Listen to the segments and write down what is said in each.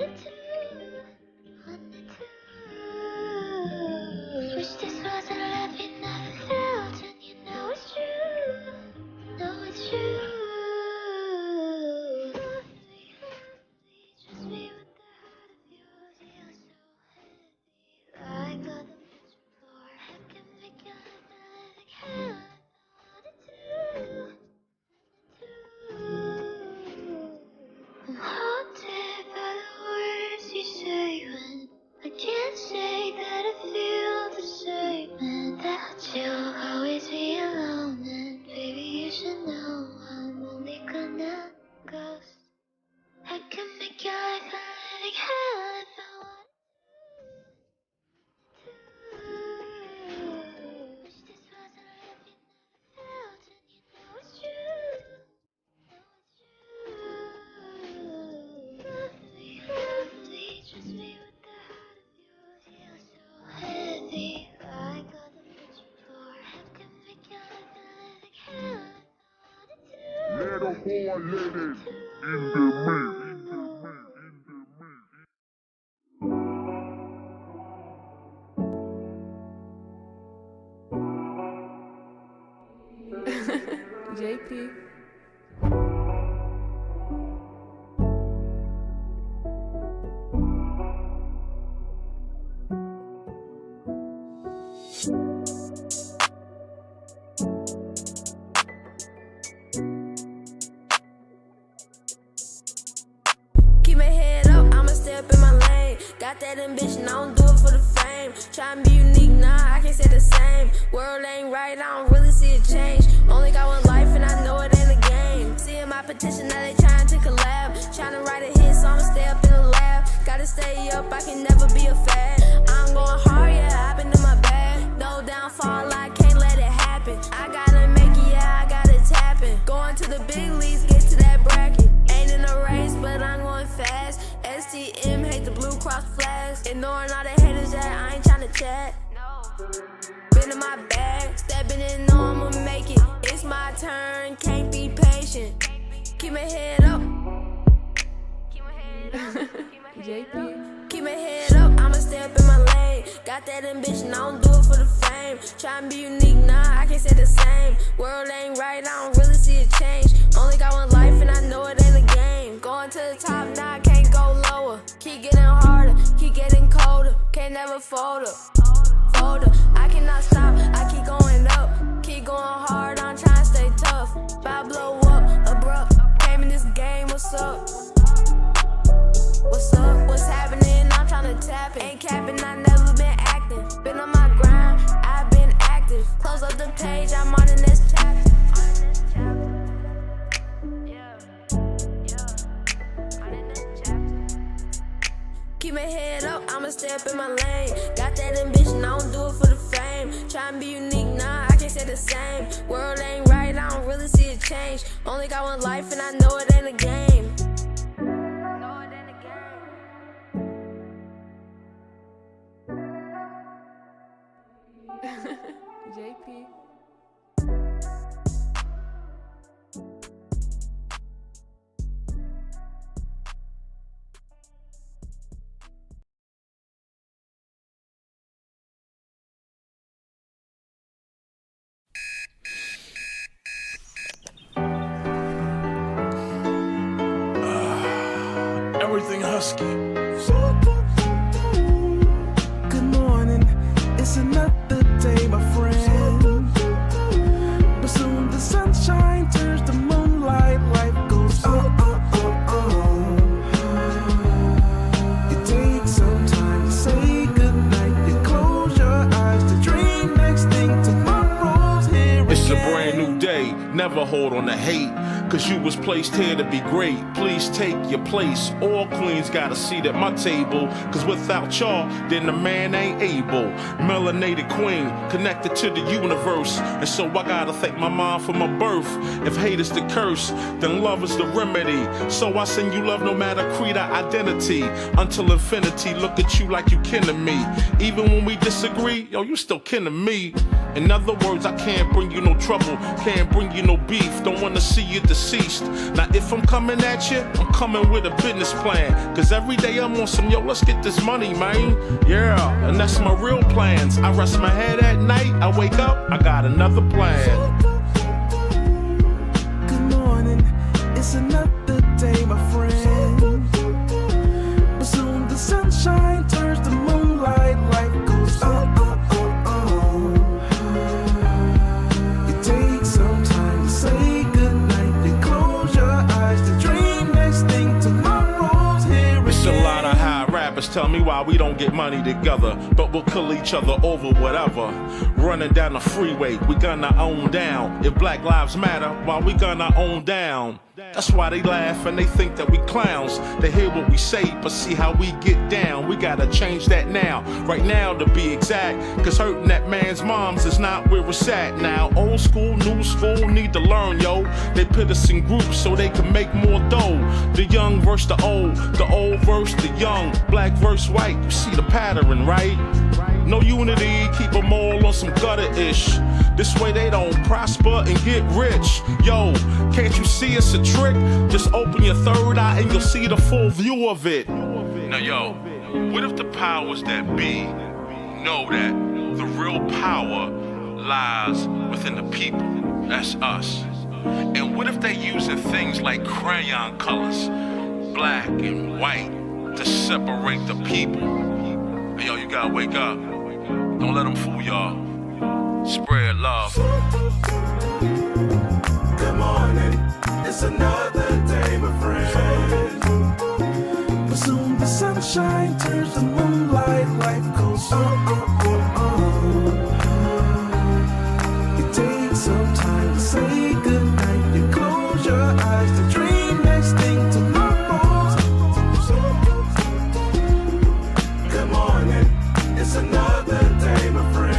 wanted to. Wish this wasn't love you never felt, and you know it's true. Know it's true. Trust me with the heart of yours. You're so heavy, like all the men's before. I can make your life a living hell if I wanted to. I'm haunted by the words you say when I can't say that I feel the same, and that you'll always be alone. And baby, you should know I'm only gonna ghost. I can make your life a living hell if I wanted to. Wish this wasn't love you never felt, and you know it's true. Know it's true. Love me, trust me with the heart of yours. You're so heavy, like all the men's before. I can make your life a living hell if I wanted to. Little boy, lady, in the JP. Keep my head up, I'ma stay up in my lane. Got that ambition, I don't do it for the fame. Tryna be unique, nah, I can't say the same. World ain't right, I don't really see a change. Only got one life and I know it ain't a game. Seeing my petition, now they trying to collab. Tryna write a hit, so I'ma stay up in the lab. Gotta stay up, I can never be a fad. I'm going hard, yeah, I've been in my bag. No downfall, I can't let it happen. I gotta make it, yeah, I gotta tap it. Going to the big leagues, get to that bracket. Ain't in a race, but I'm going fast. STM, hate the blue cross flags. Ignoring all the haters that I ain't tryna chat. Been in my bag, stepping in, know I'ma make it. It's my turn, can't be patient. Keep my head up. JP. Keep my head up, I'ma stay up in my lane. Got that ambition, I don't do it for the fame. Tryna be unique, nah, I can't say the same. World ain't right, I don't really see a change. Only got one life and I know it ain't a game. Going to the top, now I can't go lower. Keep getting harder, keep getting colder. Can't never fold up. I cannot stop, I keep going up. Keep going hard, I'm trying to stay tough. If I blow up, abrupt. Came in this game, what's up? What's up? What's happening? I'm tryna tap it. Ain't capping, I never been acting. Been on my grind, I've been active. Close up the page, I'm on the next chapter. Keep my head up, I'ma stay up in my lane. Got that ambition, I don't do it for the fame. Tryna be unique, nah, I can't say the same. World ain't right, I don't really see a change. Only got one life and I know it ain't a game. JP. Everything husky. Good morning, it's another day, my friend. But soon the sunshine turns to moonlight, life goes on. You take some time to say goodnight, you close your eyes to dream. Next thing, tomorrow's here. It's a brand new day, never hold on to hate. Cause you was placed here to be great. Please take your place. All queens got a seat at my table. Cause without y'all, then the man ain't able. Melanated queen, connected to the universe. And so I gotta thank my mom for my birth. If hate is the curse, then love is the remedy. So I send you love no matter creed or identity. Until infinity, look at you like you kin to me. Even when we disagree, yo, you still kin to me. In other words, I can't bring you no trouble, can't bring you no beef, don't wanna see you deceased. Now if I'm coming at you, I'm coming with a business plan. Cause every day I'm on some, yo, let's get this money, man. Yeah, and that's my real plans. I rest my head at night, I wake up, I got another plan. Good morning, it's another day, my friend. But soon the sunshine turns to moonlight, life goes on. You take some time to say goodnight, then close your eyes to dream next thing tomorrow's here. It's a lot of high rappers tell me why we don't get money together, but we'll kill each other over whatever. Running down the freeway, we gun our own down. If Black Lives Matter, why we gun our own down? That's why they laugh and they think that we clowns. They hear what we say, but see how we get down. We gotta change that now, right now to be exact. Cause hurting that man's moms is not where it's at now. Old school, new school need to learn, yo. They put us in groups so they can make more dough. The young versus the old versus the young. Black versus white, you see the pattern, right? No unity, keep them all on some gutter-ish. This way they don't prosper and get rich. Yo, can't you see it's a trick? Just open your third eye and you'll see the full view of it. Now yo, what if the powers that be know that the real power lies within the people? That's us. And what if they using things like crayon colors, black and white, to separate the people? Hey, yo, you gotta wake up. Don't let them fool y'all. Spread love. Good morning, it's another day, my friend. But soon the sunshine turns to moonlight, life goes on. You take some time to say goodnight, you close your eyes to dream next thing tomorrow's. Good morning, it's another day, my friend.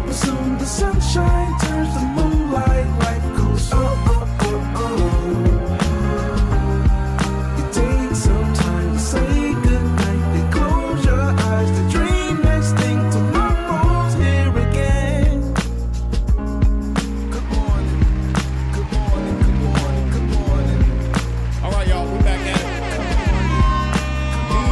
But soon the sunshine turns to moonlight, life goes on. You take some time to say goodnight, then close your eyes to dream next thing tomorrow's here again. Good morning, good morning, good morning, good morning. All right, y'all, we back at it. Good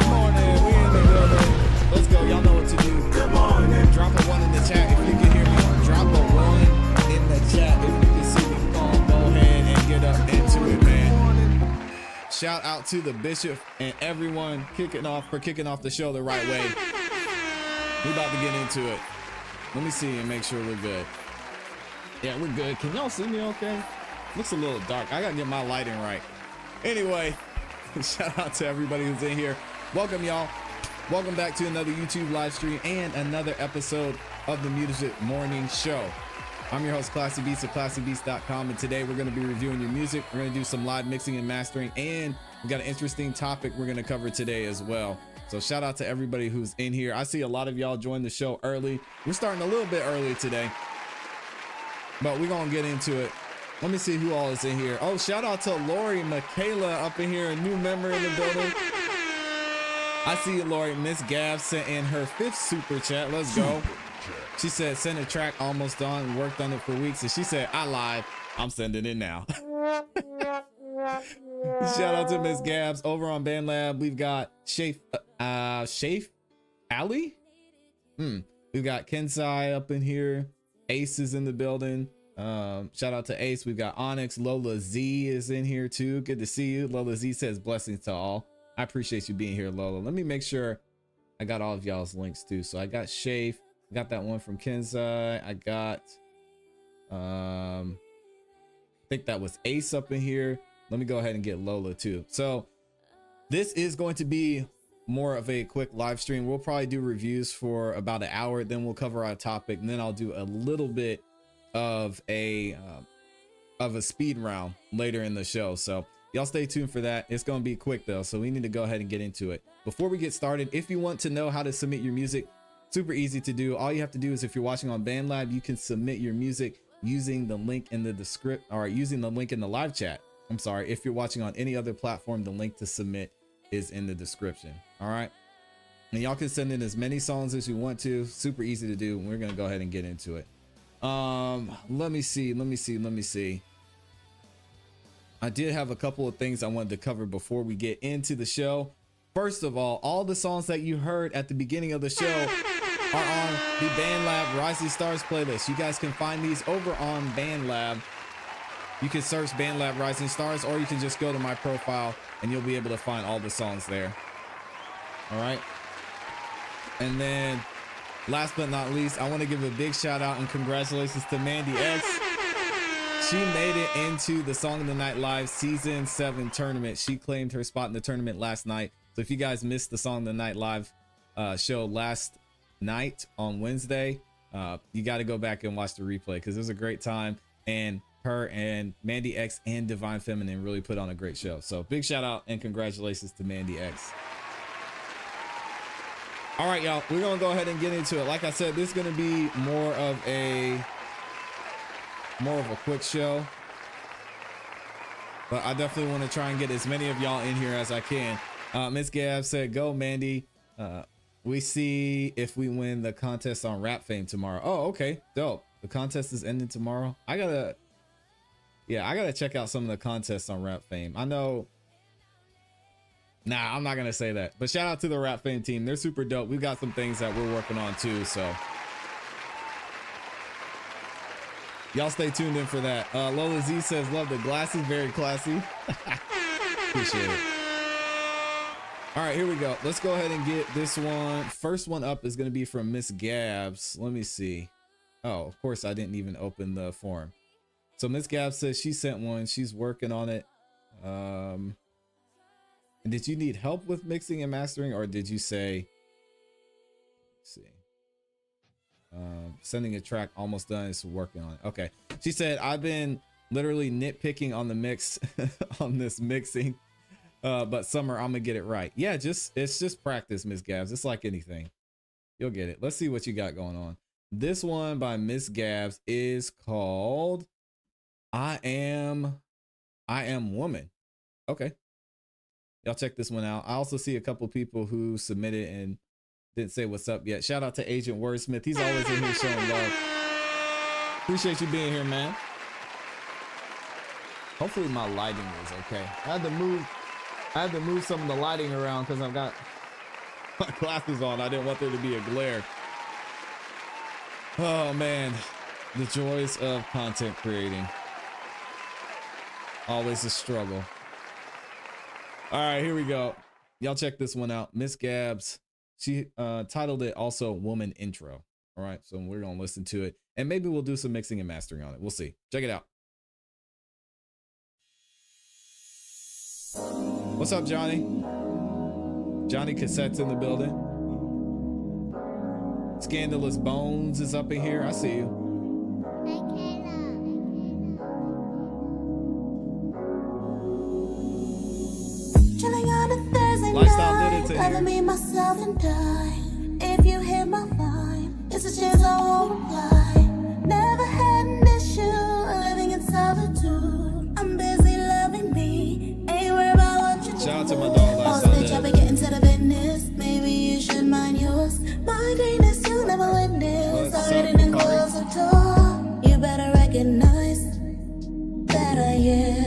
morning, we in the building. Let's go, y'all know what to do. Good morning. Drop a 1 in the chat if you can hear me. Drop a 1 in the chat if you can see me. Go ahead and get up into it, man. Shout out to the bishop and everyone kicking off the show the right way. We about to get into it. Let me see and make sure we're good. Yeah, we're good. Can y'all see me okay? Looks a little dark. I gotta get my lighting right. Anyway, shout out to everybody who's in here. Welcome, y'all. Welcome back to another YouTube live stream and another episode of the Music Morning Show. I'm your host, ClassE Beats at ClassEbeats.com, and today we're going to be reviewing your music. We're going to do some live mixing and mastering, and we got an interesting topic we're going to cover today as well. So shout out to everybody who's in here. I see a lot of y'all join the show early. We're starting a little bit early today, but we're going to get into it. Let me see who all is in here. Oh, shout out to Lori Michaela up in here, a new member in the building. I see you, Lori. Miss Gav sent in her 5th super chat. Let's go. She said, send a track almost done, worked on it for weeks. And she said, I lied. I'm sending it now. Shout out to Miss Gabs. Over on BandLab, we've got Shafe Ali. We've got Kensai up in here. Ace is in the building. Shout out to Ace. We've got Onyx. Lola Z is in here too. Good to see you. Lola Z says blessings to all. I appreciate you being here, Lola. Let me make sure I got all of y'all's links too. So I got Shafe. Got that one from Kensai. I got I think that was Ace up in here. Let me go ahead and get Lola too. So this is going to be more of a quick live stream. We'll probably do reviews for about an hour, then we'll cover our topic, and then I'll do a little bit of a speed round later in the show. So y'all stay tuned for that. It's going to be quick though, so we need to go ahead and get into it. Before we get started, if you want to know how to submit your music, super easy to do. All you have to do is, if you're watching on BandLab, you can submit your music using the link in the description, or using the link in the live chat. I'm sorry. If you're watching on any other platform, the link to submit is in the description. All right. And y'all can send in as many songs as you want to. Super easy to do. We're gonna go ahead and get into it. Let me see. I did have a couple of things I wanted to cover before we get into the show. First of all the songs that you heard at the beginning of the show are on the BandLab Rising Stars playlist. You guys can find these over on BandLab. You can search BandLab Rising Stars, or you can just go to my profile and you'll be able to find all the songs there. All right. And then last but not least, I want to give a big shout out and congratulations to Mandy X. She made it into the Song of the Night Live Season 7 tournament. She claimed her spot in the tournament last night. So if you guys missed the Song of the Night Live show last night on Wednesday, you got to go back and watch the replay because it was a great time. And her and Mandy X and Divine Feminine really put on a great show. So big shout out and congratulations to Mandy X. All right, y'all, we're going to go ahead and get into it. Like I said, this is going to be more of a quick show, but I definitely want to try and get as many of y'all in here as I can. Miss Gab said, go Mandy. We see if we win the contest on Rap Fame tomorrow. Oh, okay, dope. The contest is ending tomorrow. I gotta check out some of the contests on Rap Fame. I know, nah, I'm not gonna say that, but shout out to the Rap Fame team. They're super dope. We've got some things that we're working on too, so y'all stay tuned in for that. Lola Z says, love the glasses, very classy. Appreciate it. All right, here we go. Let's go ahead and get this one. First one up is going to be from Miss Gabs. Let me see. Oh, of course, I didn't even open the form. So Miss Gabs says she sent one. She's working on it. And did you need help with mixing and mastering, or did you say, let's see. Sending a track almost done, is working on it. Okay. She said, I've been literally nitpicking on the mix on this mixing, but summer I'm gonna get it right. Yeah, it's just practice, Miss Gabs. It's like anything, you'll get it. Let's see what you got going on. This one by Miss Gabs is called I Am Woman. Okay, y'all check this one out. I also see a couple people who submitted and didn't say what's up yet. Shout out to Agent Wordsmith. He's always in here showing love. Appreciate you being here, man. Hopefully my lighting is okay. I had to move some of the lighting around because I've got my glasses on. I didn't want there to be a glare. Oh man, the joys of content creating. Always a struggle. All right, here we go. Y'all check this one out. Miss Gabs. She titled it also Woman Intro. All right, so we're gonna listen to it and maybe we'll do some mixing and mastering on it. We'll see. Check it out. What's up, Johnny? Johnny Cassette's in the building. Scandalous Bones is up in here. I see you. Lifestyle did it to you. Me, myself, and die. If you hit my vibe, it's a chance I won't reply. Never had an issue living in solitude. I'm busy loving me. Ain't worried about what you do. Shout out to my dog Lifestyle bitch, I be getting to the business. Maybe you should mind yours. My greatness you never witness. Already done closed the door. You better recognize that I am.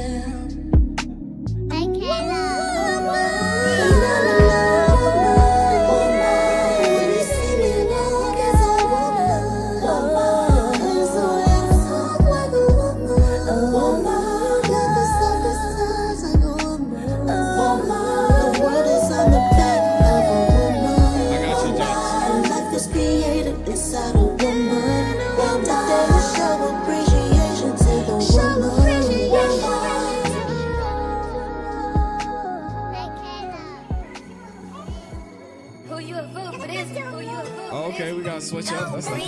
Okay, we gotta switch up. That's nice.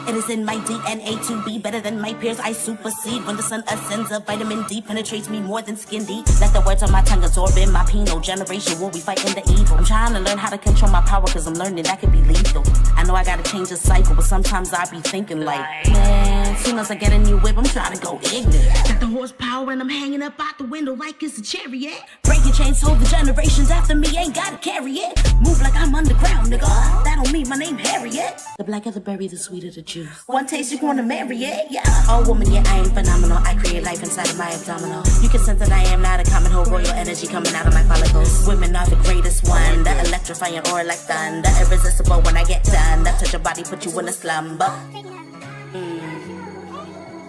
It is in my DNA to be better than my peers. I supersede when the sun ascends. A vitamin D penetrates me more than skin deep. Let the words on my tongue absorb in my penal generation. Will we fight in the evil? I'm trying to learn how to control my power, cause I'm learning that could be lethal. I know I gotta change the cycle, but sometimes I be thinking like, man, Once I get a new whip, I'm trying to go ignorant. Got the horsepower and I'm hanging up out the window like it's a chariot. Breaking chains so the generations after me ain't gotta carry it. Move like I'm underground, nigga. That don't mean my name Harriet. The blacker the berry, the sweeter the juice. One taste, you wanna marry it, yeah. Oh woman, yeah, I am phenomenal. I create life inside of my abdominal. You can sense that I am not a common whole royal energy coming out of my follicles. Women are the greatest one. The electrifying aura like thunder. Irresistible when I get done. That touch your body, put you in a slumber.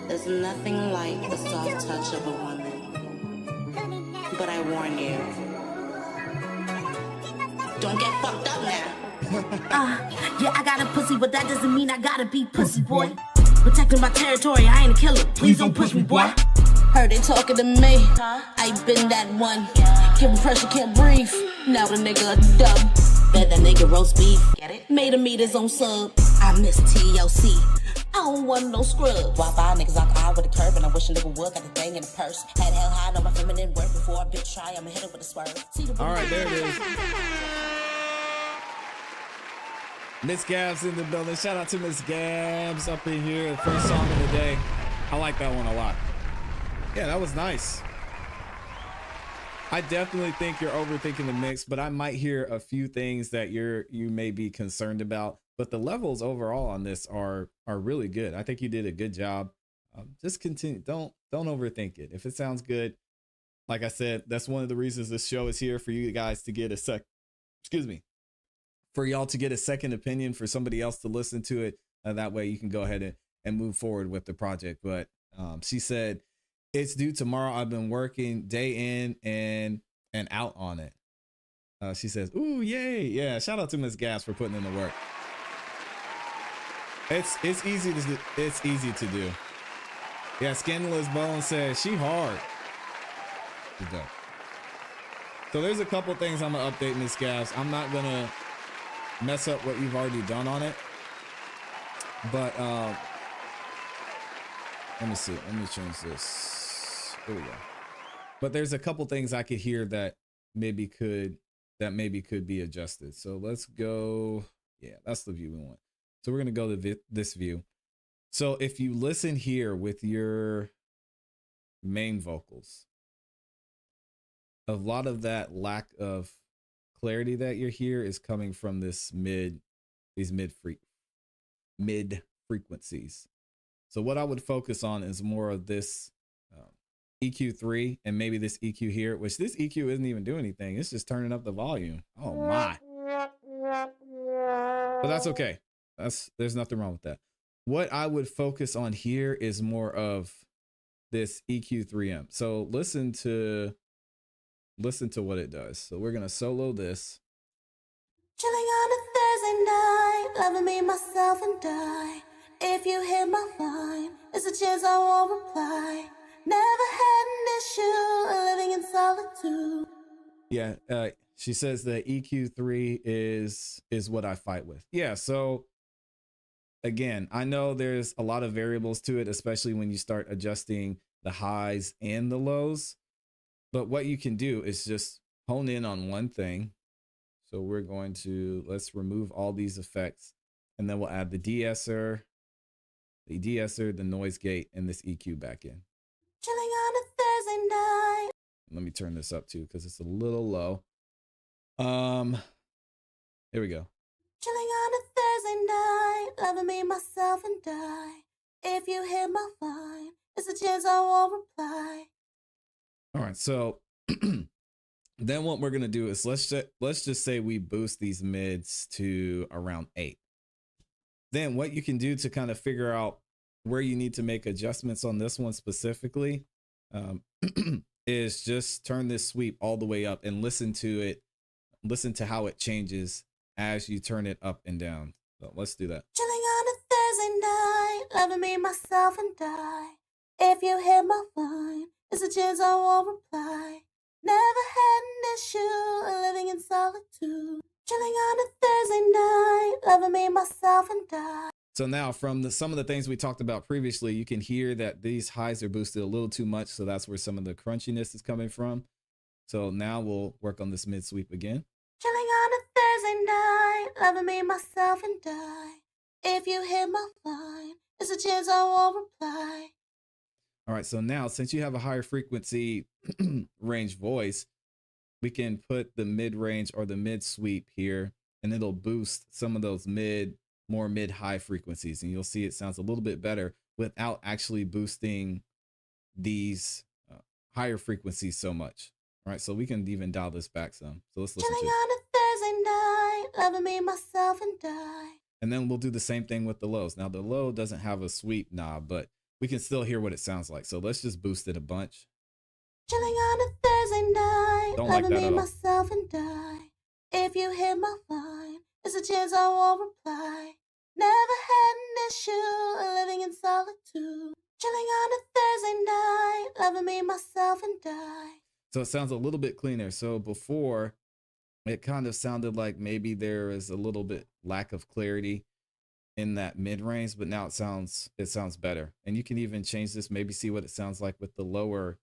There's nothing like the soft touch of a woman. But I warn you, don't get fucked up now. Yeah, I got a pussy, but that doesn't mean I gotta be pussy, boy. Protecting my territory, I ain't a killer. Please don't push me, boy. Heard they talking to me. I been that one. Giving pressure, can't breathe. Now the nigga dumb. Bet that nigga roast beef. Get it? Made him eat his own sub. I miss TLC. I don't want no scrubs. Why buy niggas like I with a curve, and I wish a nigga would got the thing in the purse. Had hell high on my feminine work before a bitch try. I'ma hit it with a swerve. All right, there it is. Miss Gabs in the building. Shout out to Miss Gabs up in here. The first song of the day. I like that one a lot. Yeah, that was nice. I definitely think you're overthinking the mix, but I might hear a few things that you may be concerned about. But the levels overall on this are really good. I think you did a good job. Just continue. Don't overthink it. If it sounds good, like I said, that's one of the reasons this show is here, for you guys to get for y'all to get a second opinion, for somebody else to listen to it. That way you can go ahead and move forward with the project. But she said, it's due tomorrow. I've been working day in and out on it. She says, ooh, yay. Yeah. Shout out to Miss Gas for putting in the work. It's easy to do. Yeah. Scandalous Bone says she hard. So there's a couple things I'm gonna update, Miss Gas. I'm not gonna mess up what you've already done on it. But let me see. Let me change this. There we go. But there's a couple things I could hear that maybe could be adjusted. So let's go. Yeah, that's the view we want. So we're gonna go to this view. So if you listen here with your main vocals, a lot of that lack of clarity that you're here is coming from these mid frequencies. So what I would focus on is more of this EQ3 and maybe this EQ here, which this EQ isn't even doing anything. It's just turning up the volume. Oh my. But that's okay. There's nothing wrong with that. What I would focus on here is more of this EQ3M. So listen to what it does. So we're going to solo this. Chilling on a Thursday night, loving me, myself, and I. If you hit my line, it's a chance I won't reply. Never had an issue living in solitude. Yeah, she says that EQ3 is what I fight with. Yeah, so again, I know there's a lot of variables to it, especially when you start adjusting the highs and the lows. But what you can do is just hone in on one thing. So we're going to, let's remove all these effects, and then we'll add the de-esser, the noise gate, and this EQ back in. Chilling on a Thursday night. Let me turn this up too, because it's a little low. Here we go. Chilling on a Thursday night, loving me, myself, and I. If you hit my line, it's a chance I won't reply. All right, so then what we're gonna do is let's just say we boost these mids to around 8. Then what you can do to kind of figure out where you need to make adjustments on this one specifically is just turn this sweep all the way up and listen to how it changes as you turn it up and down. So let's do that. Chilling on a Thursday night, loving me, myself, and I. If you hit my line, it's a chance I won't reply. Never had an issue living in solitude. Chilling on a Thursday night, loving me, myself, and I. So now from some of the things we talked about previously, you can hear that these highs are boosted a little too much. So that's where some of the crunchiness is coming from. So now we'll work on this mid sweep again. Chilling on a Thursday night, loving me, myself, and I. If you hit my line, It's a chance I won't reply. All right, so now since you have a higher frequency range voice, we can put the mid range or the mid sweep here, and it'll boost some of those more mid high frequencies, and you'll see it sounds a little bit better without actually boosting these higher frequencies so much. All right, so we can even dial this back some. So let's listen Chilling to it. on a Thursday night, loving me, myself, and I. And then we'll do the same thing with the lows. Now the low doesn't have a sweep knob, but we can still hear what it sounds like. So let's just boost it a bunch. Chilling on a Thursday night, Don't like loving that me, at all. myself, and I. If you hit my line, it's a chance I won't reply. Never had an issue living in solitude. Chilling on a Thursday night, loving me, myself, and I. So it sounds a little bit cleaner. So before, it kind of sounded like maybe there is a little bit lack of clarity in that mid range, but now it sounds better. And you can even change this, maybe see what it sounds like with the lower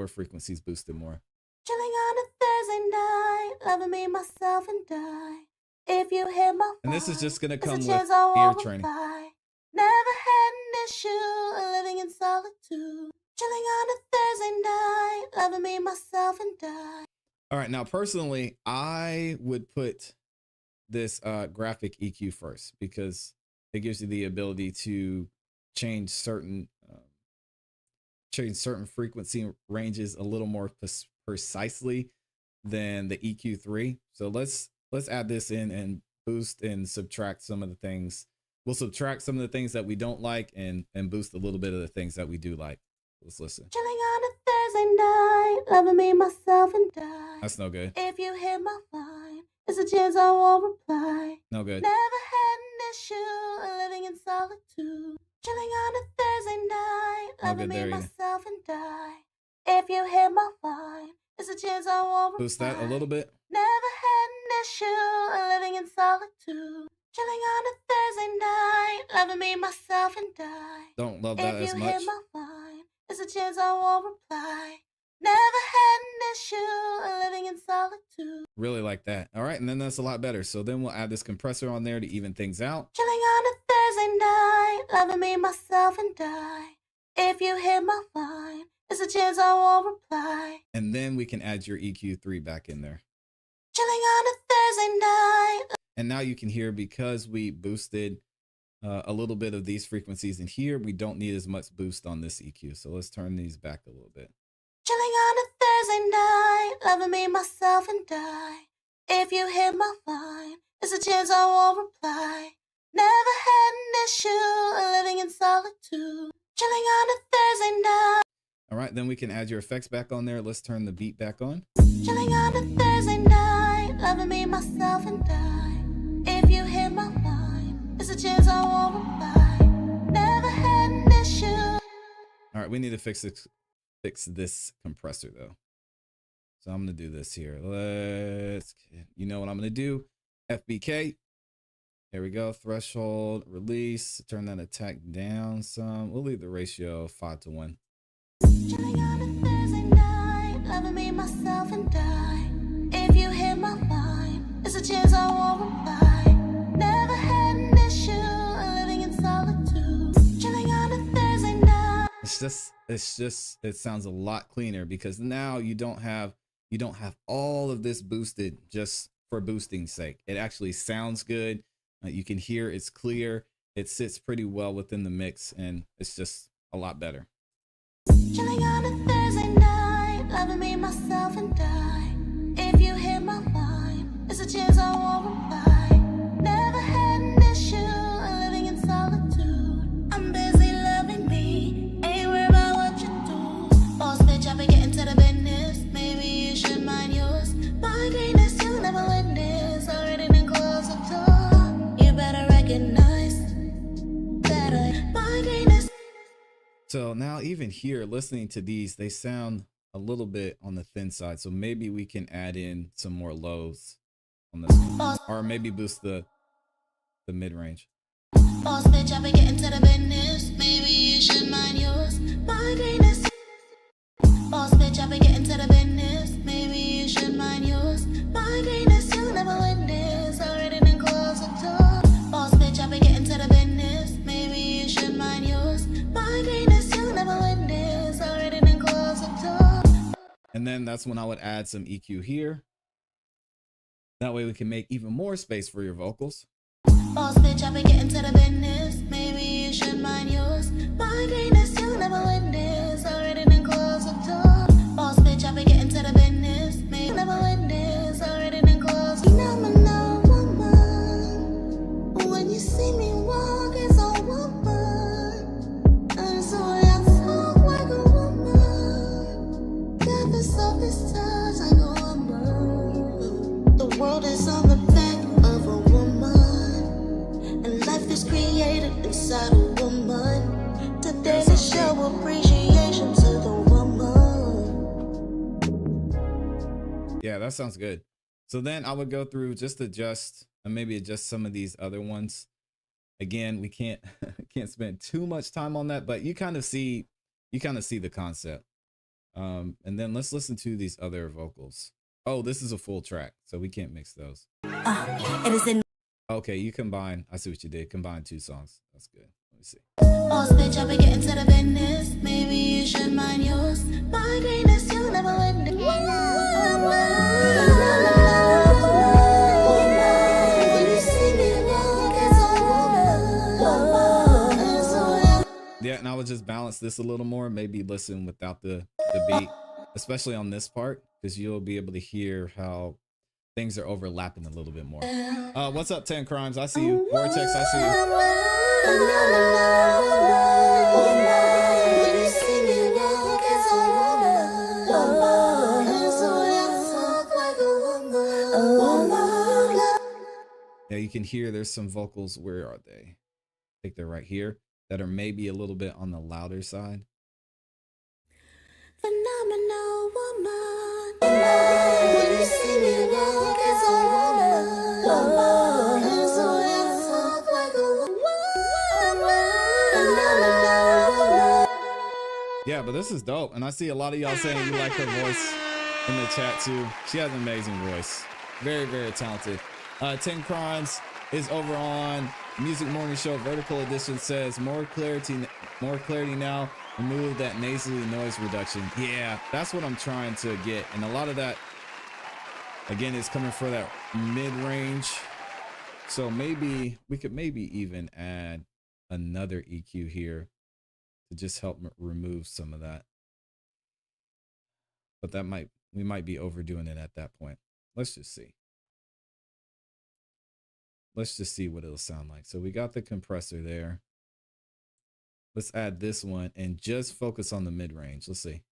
frequencies boosted more. Chilling on a Thursday night, loving me, myself, and I. If you hit my And this is just gonna it's a come with chance I ear won't training. reply. Never had an issue living in solitude. Chilling on a Thursday night, loving me, myself, and I. All right, now personally, I would put this graphic EQ first because it gives you the ability to change certain frequency ranges a little more precisely than the EQ3. So let's add this in and boost and subtract some of the things. We'll subtract some of the things that we don't like and boost a little bit of the things that we do like. Let's listen. Chilling on a Thursday night, loving me, myself, and I. That's no good. If you hit my line, it's a chance I won't reply. No good. Never had an issue living in solitude. Chilling on a Thursday night, No loving good me, there either. myself, and I. If you hit my line, it's a chance I won't reply. Boost that a little bit. Never had an issue living in solitude. Chilling on a Thursday night, loving me, myself, and I. Don't love that If as you much. hit my line, it's a chance I won't reply. Never had an issue living in solitude. Really like that. All right, and then that's a lot better. So then we'll add this compressor on there to even things out. Chilling on a Thursday night, loving me, myself, and I. If you hit my line, it's a chance I won't reply. And then we can add your EQ3 back in there. Chilling on a Thursday night. And now you can hear, because we boosted a little bit of these frequencies in here, we don't need as much boost on this EQ. So let's turn these back a little bit. Chilling on a Thursday night, loving me, myself, and I. If you hit my line, it's a chance I won't reply. Never had an issue living in solitude. Chilling on a Thursday night. All right, then we can add your effects back on there. Let's turn the beat back on. Chilling on a Thursday night, loving me, myself, and I. If you hit my line, it's a chance I won't reply. Never had an issue. All right, we need to fix this compressor though. So I'm gonna do this here. You know what I'm gonna do? FBK. Here we go. Threshold, release. Turn that attack down some. We'll leave the ratio 5:1. Chilling on a Thursday night, loving me, myself, and I. If you hit my line, it's a chance I won't reply. Never had an issue living in solitude. Chilling on a Thursday night. It sounds a lot cleaner because now you don't have all of this boosted just for boosting's sake. It actually sounds good. You can hear it's clear. It sits pretty well within the mix, and it's just a lot better. Chilling on a Thursday night, loving me, myself, and I. If you hit my line, it's a chance I won't reply. Never had an issue living in solitude. I'm busy loving me, ain't worried about what you do. Boss bitch, I be getting to the business. Maybe you should mind yours. My greatness you never witness. Already been close to door. You better recognize that my greatness. So now even here, listening to these, they sound a little bit on the thin side. So maybe we can add in some more lows on this one, or maybe boost the mid range. Boss bitch, I be getting to the business. Maybe you should mind yours. My greatness. Boss bitch, I be getting to the business. Maybe you should mind yours. My greatness, you never witness. Already been close to door. Boss bitch, I be getting to the business. Maybe you should mind. And then that's when I would add some EQ here. That way we can make even more space for your vocals. Boss bitch, I've been getting to the business. Maybe you should mind yours. My greatness, you'll never witness. Already been close the door. Boss bitch, I've been getting to the business. Maybe you never witness. Already been close. Phenomenal woman. When you see me walk, it's a woman. And so I talk like a woman. Got the softest touch like a woman. The world is on the back of a woman. And life is created inside a woman. Today to show appreciation to the woman. Yeah, that sounds good. So then I would go through, just adjust and maybe adjust some of these other ones. Again, we can't spend too much time on that, but you kind of see the concept. And then let's listen to these other vocals. Oh, this is a full track, so we can't mix those. It is in Okay, you combine. I see what you did. Combine 2 songs. That's good. Let me see. boss bitch, I've been getting to the business. Maybe you should mind yours. My greatness, you'll never witness. When you see me walk, it's a woman. Yeah, and I would just balance this a little more. Maybe listen without the beat, especially on this part, because you'll be able to hear how things are overlapping a little bit more. What's up, 10 Crimes? I see you. Vortex, I see you. When you see me walk, it's a woman. And so I talk like a woman. Yeah, you can hear there's some vocals. Where are they? I think they're right here, that are maybe a little bit on the louder side. Phenomenal woman. When you see me walk, it's a woman. And so I talk like a woman. Yeah, but this is dope. And I see a lot of y'all saying you like her voice in the chat too. She has an amazing voice. Very, very talented. 10 Crimes is over on Music Morning Show Vertical Edition, says more clarity now. Remove that nasally noise reduction. Yeah, that's what I'm trying to get. And a lot of that, again, is coming for that mid-range. So maybe we could even add another EQ here to just help remove some of that. But we might be overdoing it at that point. Let's just see. Let's just see what it'll sound like. So we got the compressor there. Let's add this one and just focus on the mid-range. Let's see.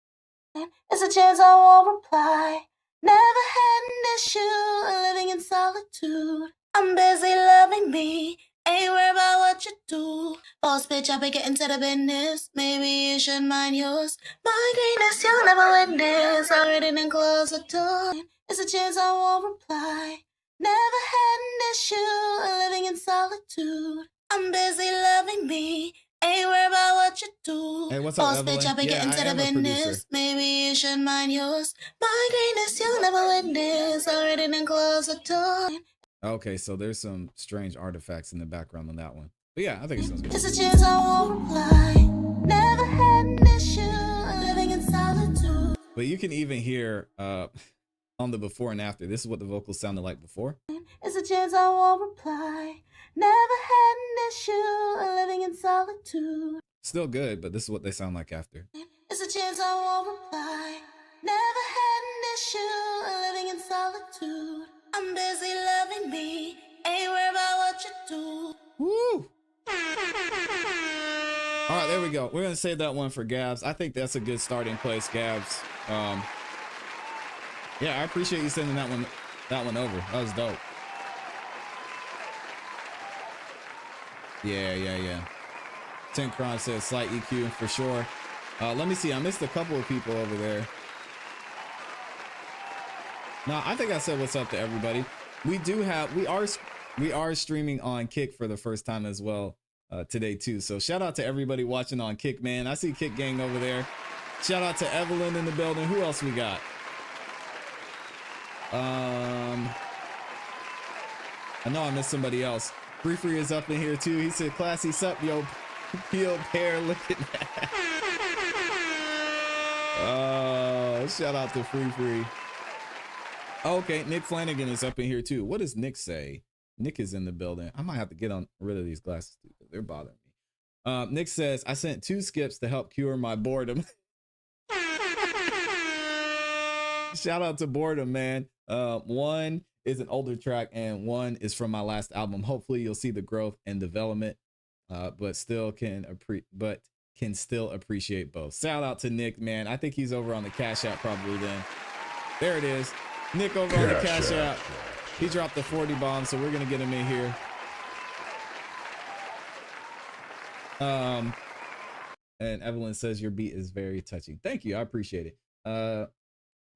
It's a chance I won't reply. Never had an issue living in solitude. I'm busy loving me. Ain't worried about what you do. Boss bitch, I've been getting to the business. Maybe you should mind yours. My greatness, you'll never witness. Already been close the door. It's a chance I won't reply. Never had an issue living in solitude. I'm busy loving me. Ain't worried about what you do. Hey, what's up, boss Evelyn? bitch, I've been Yeah, getting to I the am a business. producer. Maybe you should mind yours. My greatness, you'll never witness. Already been close the door. Okay, so there's some strange artifacts in the background on that one. But yeah, I think it sounds good. It's a chance I won't reply. Never had an issue living in solitude. But you can even hear on the before and after. This is what the vocals sounded like before. It's a chance I won't reply. Never had an issue living in solitude. Still good, but this is what they sound like after. It's a chance I won't reply. Never had an issue living in solitude. I'm busy loving me. Ain't worried about what you do. Woo! All right, there we go. We're gonna save that one for Gabs. I think that's a good starting place, Gabs. Yeah, I appreciate you sending that one over. That was dope. Yeah. 10 Crimes says slight EQ for sure. Let me see. I missed a couple of people over there. No, I think I said what's up to everybody. We are streaming on Kick for the first time as well today too. So shout out to everybody watching on Kick, man. I see Kick Gang over there. Shout out to Evelyn in the building. Who else we got? I know I missed somebody else. Free is up in here too. He said, "Classy sup, yo, peeled pear looking at." Oh Shout out to Free. Okay, Nick Flanagan is up in here too. What does Nick say? Nick is in the building. I might have to get rid of these glasses too, because they're bothering me. Nick says, I sent 2 skips to help cure my boredom. Shout out to Boredom, man. One is an older track and one is from my last album. Hopefully you'll see the growth and development, but can still appreciate both. Shout out to Nick, man. I think he's over on the Cash App probably then. There it is. Nick over on the Cash App. He dropped the 40 bomb, so we're gonna get him in here. And Evelyn says your beat is very touching. Thank you, I appreciate it.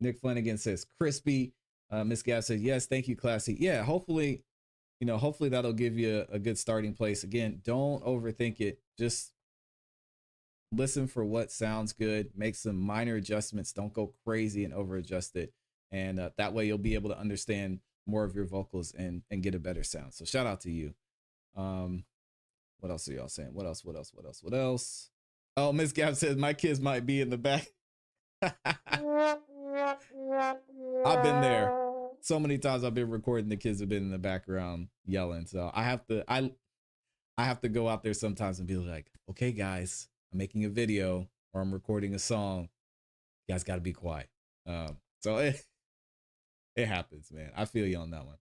Nick Flanagan says crispy. Miss Gab says yes, thank you, ClassE. Yeah, hopefully that'll give you a good starting place. Again, don't overthink it. Just listen for what sounds good. Make some minor adjustments. Don't go crazy and over adjust it. And that way you'll be able to understand more of your vocals and get a better sound. So shout out to you. What else are y'all saying? What else? Oh, Miss Gab says my kids might be in the back. I've been there. So many times I've been recording, the kids have been in the background yelling. So I have to go out there sometimes and be like, okay, guys, I'm making a video or I'm recording a song. You guys got to be quiet. So it happens, man. I feel you on that one.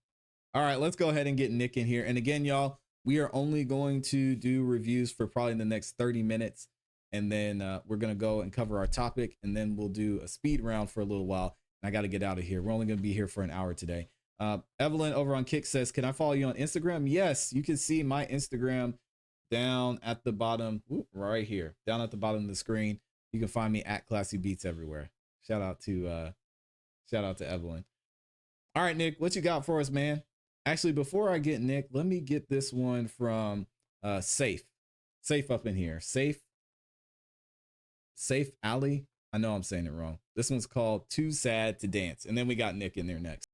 All right, let's go ahead and get Nick in here. And again, y'all, we are only going to do reviews for probably the next 30 minutes. And then we're going to go and cover our topic. And then we'll do a speed round for a little while. And I got to get out of here. We're only going to be here for an hour today. Evelyn over on Kick says, can I follow you on Instagram? Yes, you can see my Instagram down at the bottom, right here, down at the bottom of the screen. You can find me at ClassE Beats everywhere. Shout out to Evelyn. All right, Nick, what you got for us, man? Actually, before I get Nick, let me get this one from Safe up in here. Safe Alley. I know I'm saying it wrong. This one's called Too Sad to Dance. And then we got Nick in there next.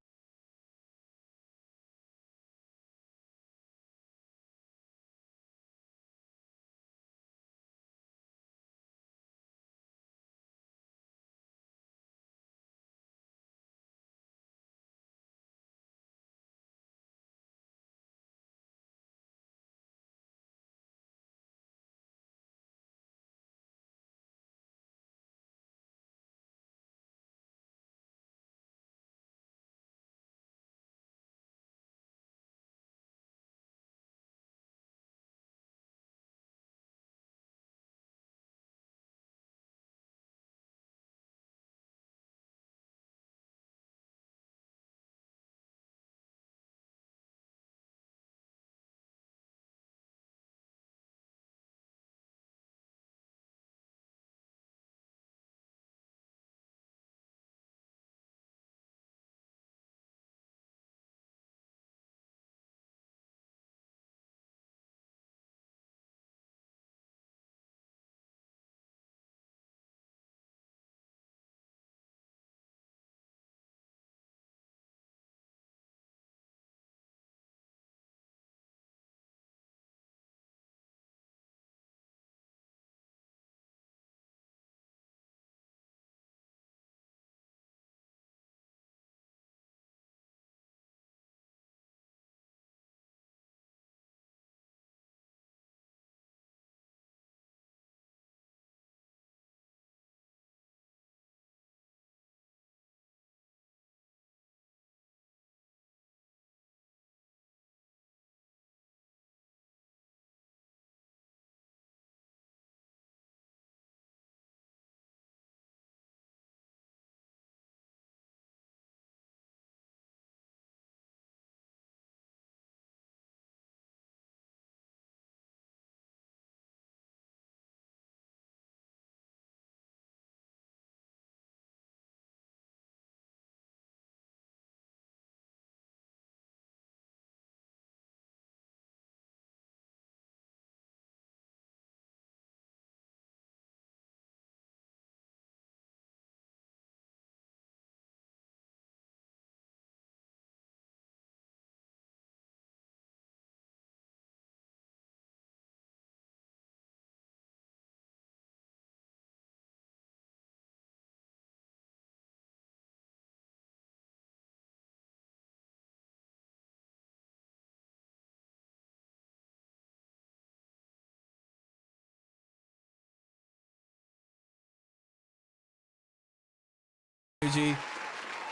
energy.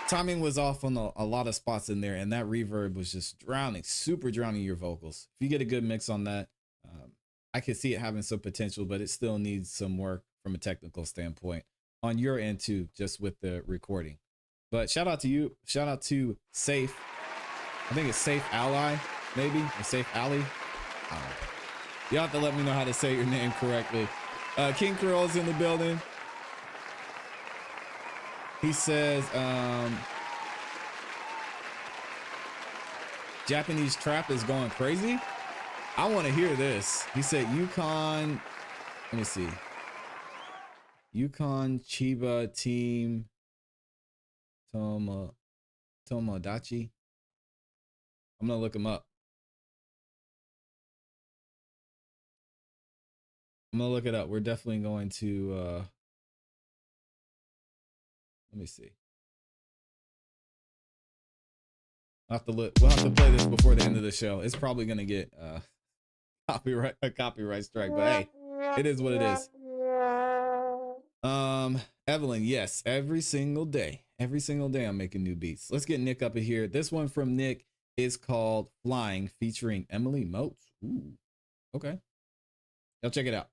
Timing was off on a lot of spots in there, and that reverb was just drowning, super drowning your vocals. If you get a good mix on that, I can see it having some potential, but it still needs some work from a technical standpoint on your end too, just with the recording. But shout out to you. Shout out to Safe. I think it's Safe Ally, maybe, or Safe Alley. Y'all have to let me know how to say your name correctly. King Curl's in the building. He says, Japanese trap is going crazy. I want to hear this. He said, Yukon, let me see. Yukon Chiba Team Tomodachi. I'm going to look him up. I'm going to look it up. We're definitely going to, let me see. We'll have to play this before the end of the show. It's probably going to get a copyright strike, but hey, it is what it is. Evelyn, yes, every single day I'm making new beats. Let's get Nick up in here. This one from Nick is called Flying, featuring Emily Moats. Ooh, okay. Y'all check it out.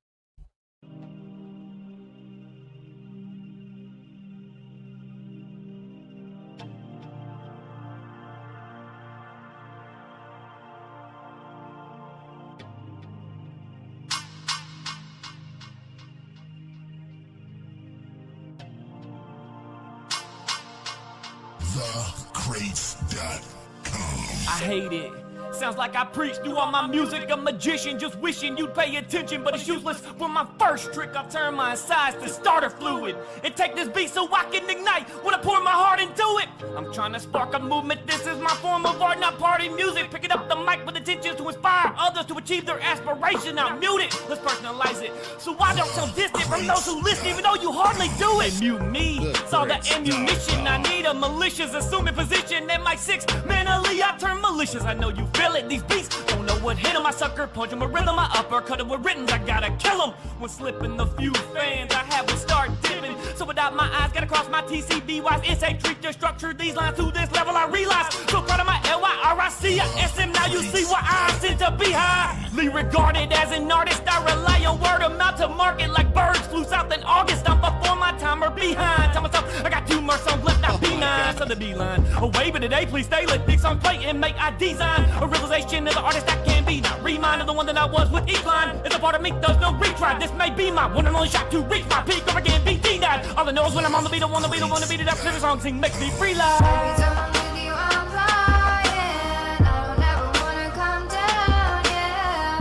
I hate it. Sounds like I preach through all my music, a magician just wishing you'd pay attention, but it's useless. For my first trick, I'll turn my insides to starter fluid and take this beat so I can ignite when I pour my heart into it. I'm trying to spark a movement, this is my form of art, not party music. Picking up the mic with intentions to inspire others to achieve their aspiration. I'll mute it, let's personalize it, so I don't sound distant from those who listen, even though you hardly do it. Mute me, it's all the ammunition I need, a malicious assuming position. At my six, mentally I turn malicious. I know you feel it, these beats don't know what hit 'em. I sucker punch 'em with rhythm, I uppercut 'em with written. I gotta kill 'em when slipping. The few fans I have will start dipping, so without my eyes gotta cross my TCBYs. It's a treat to structure these lines to this level. I realize, so proud of my LYRICSM. Now you see why I tend to be highly regarded as an artist. I rely on word of mouth to market like birds flew south in August. I'm before my time or behind. Tell myself I got 2 more songs left, not B9. So the B-line away, but today please stay. Let big songs play and make I design a realization of the artist I can be. Not remind of the one that I was with each line. It's a part of me, there's no retry. This may be my one and only shot to reach my peak, or again be denied. All I know is when I'm on the beat, I wanna beat it up. Every song sing makes me free live. Every time I'm with you, I'm flying. I don't ever wanna come down, yeah.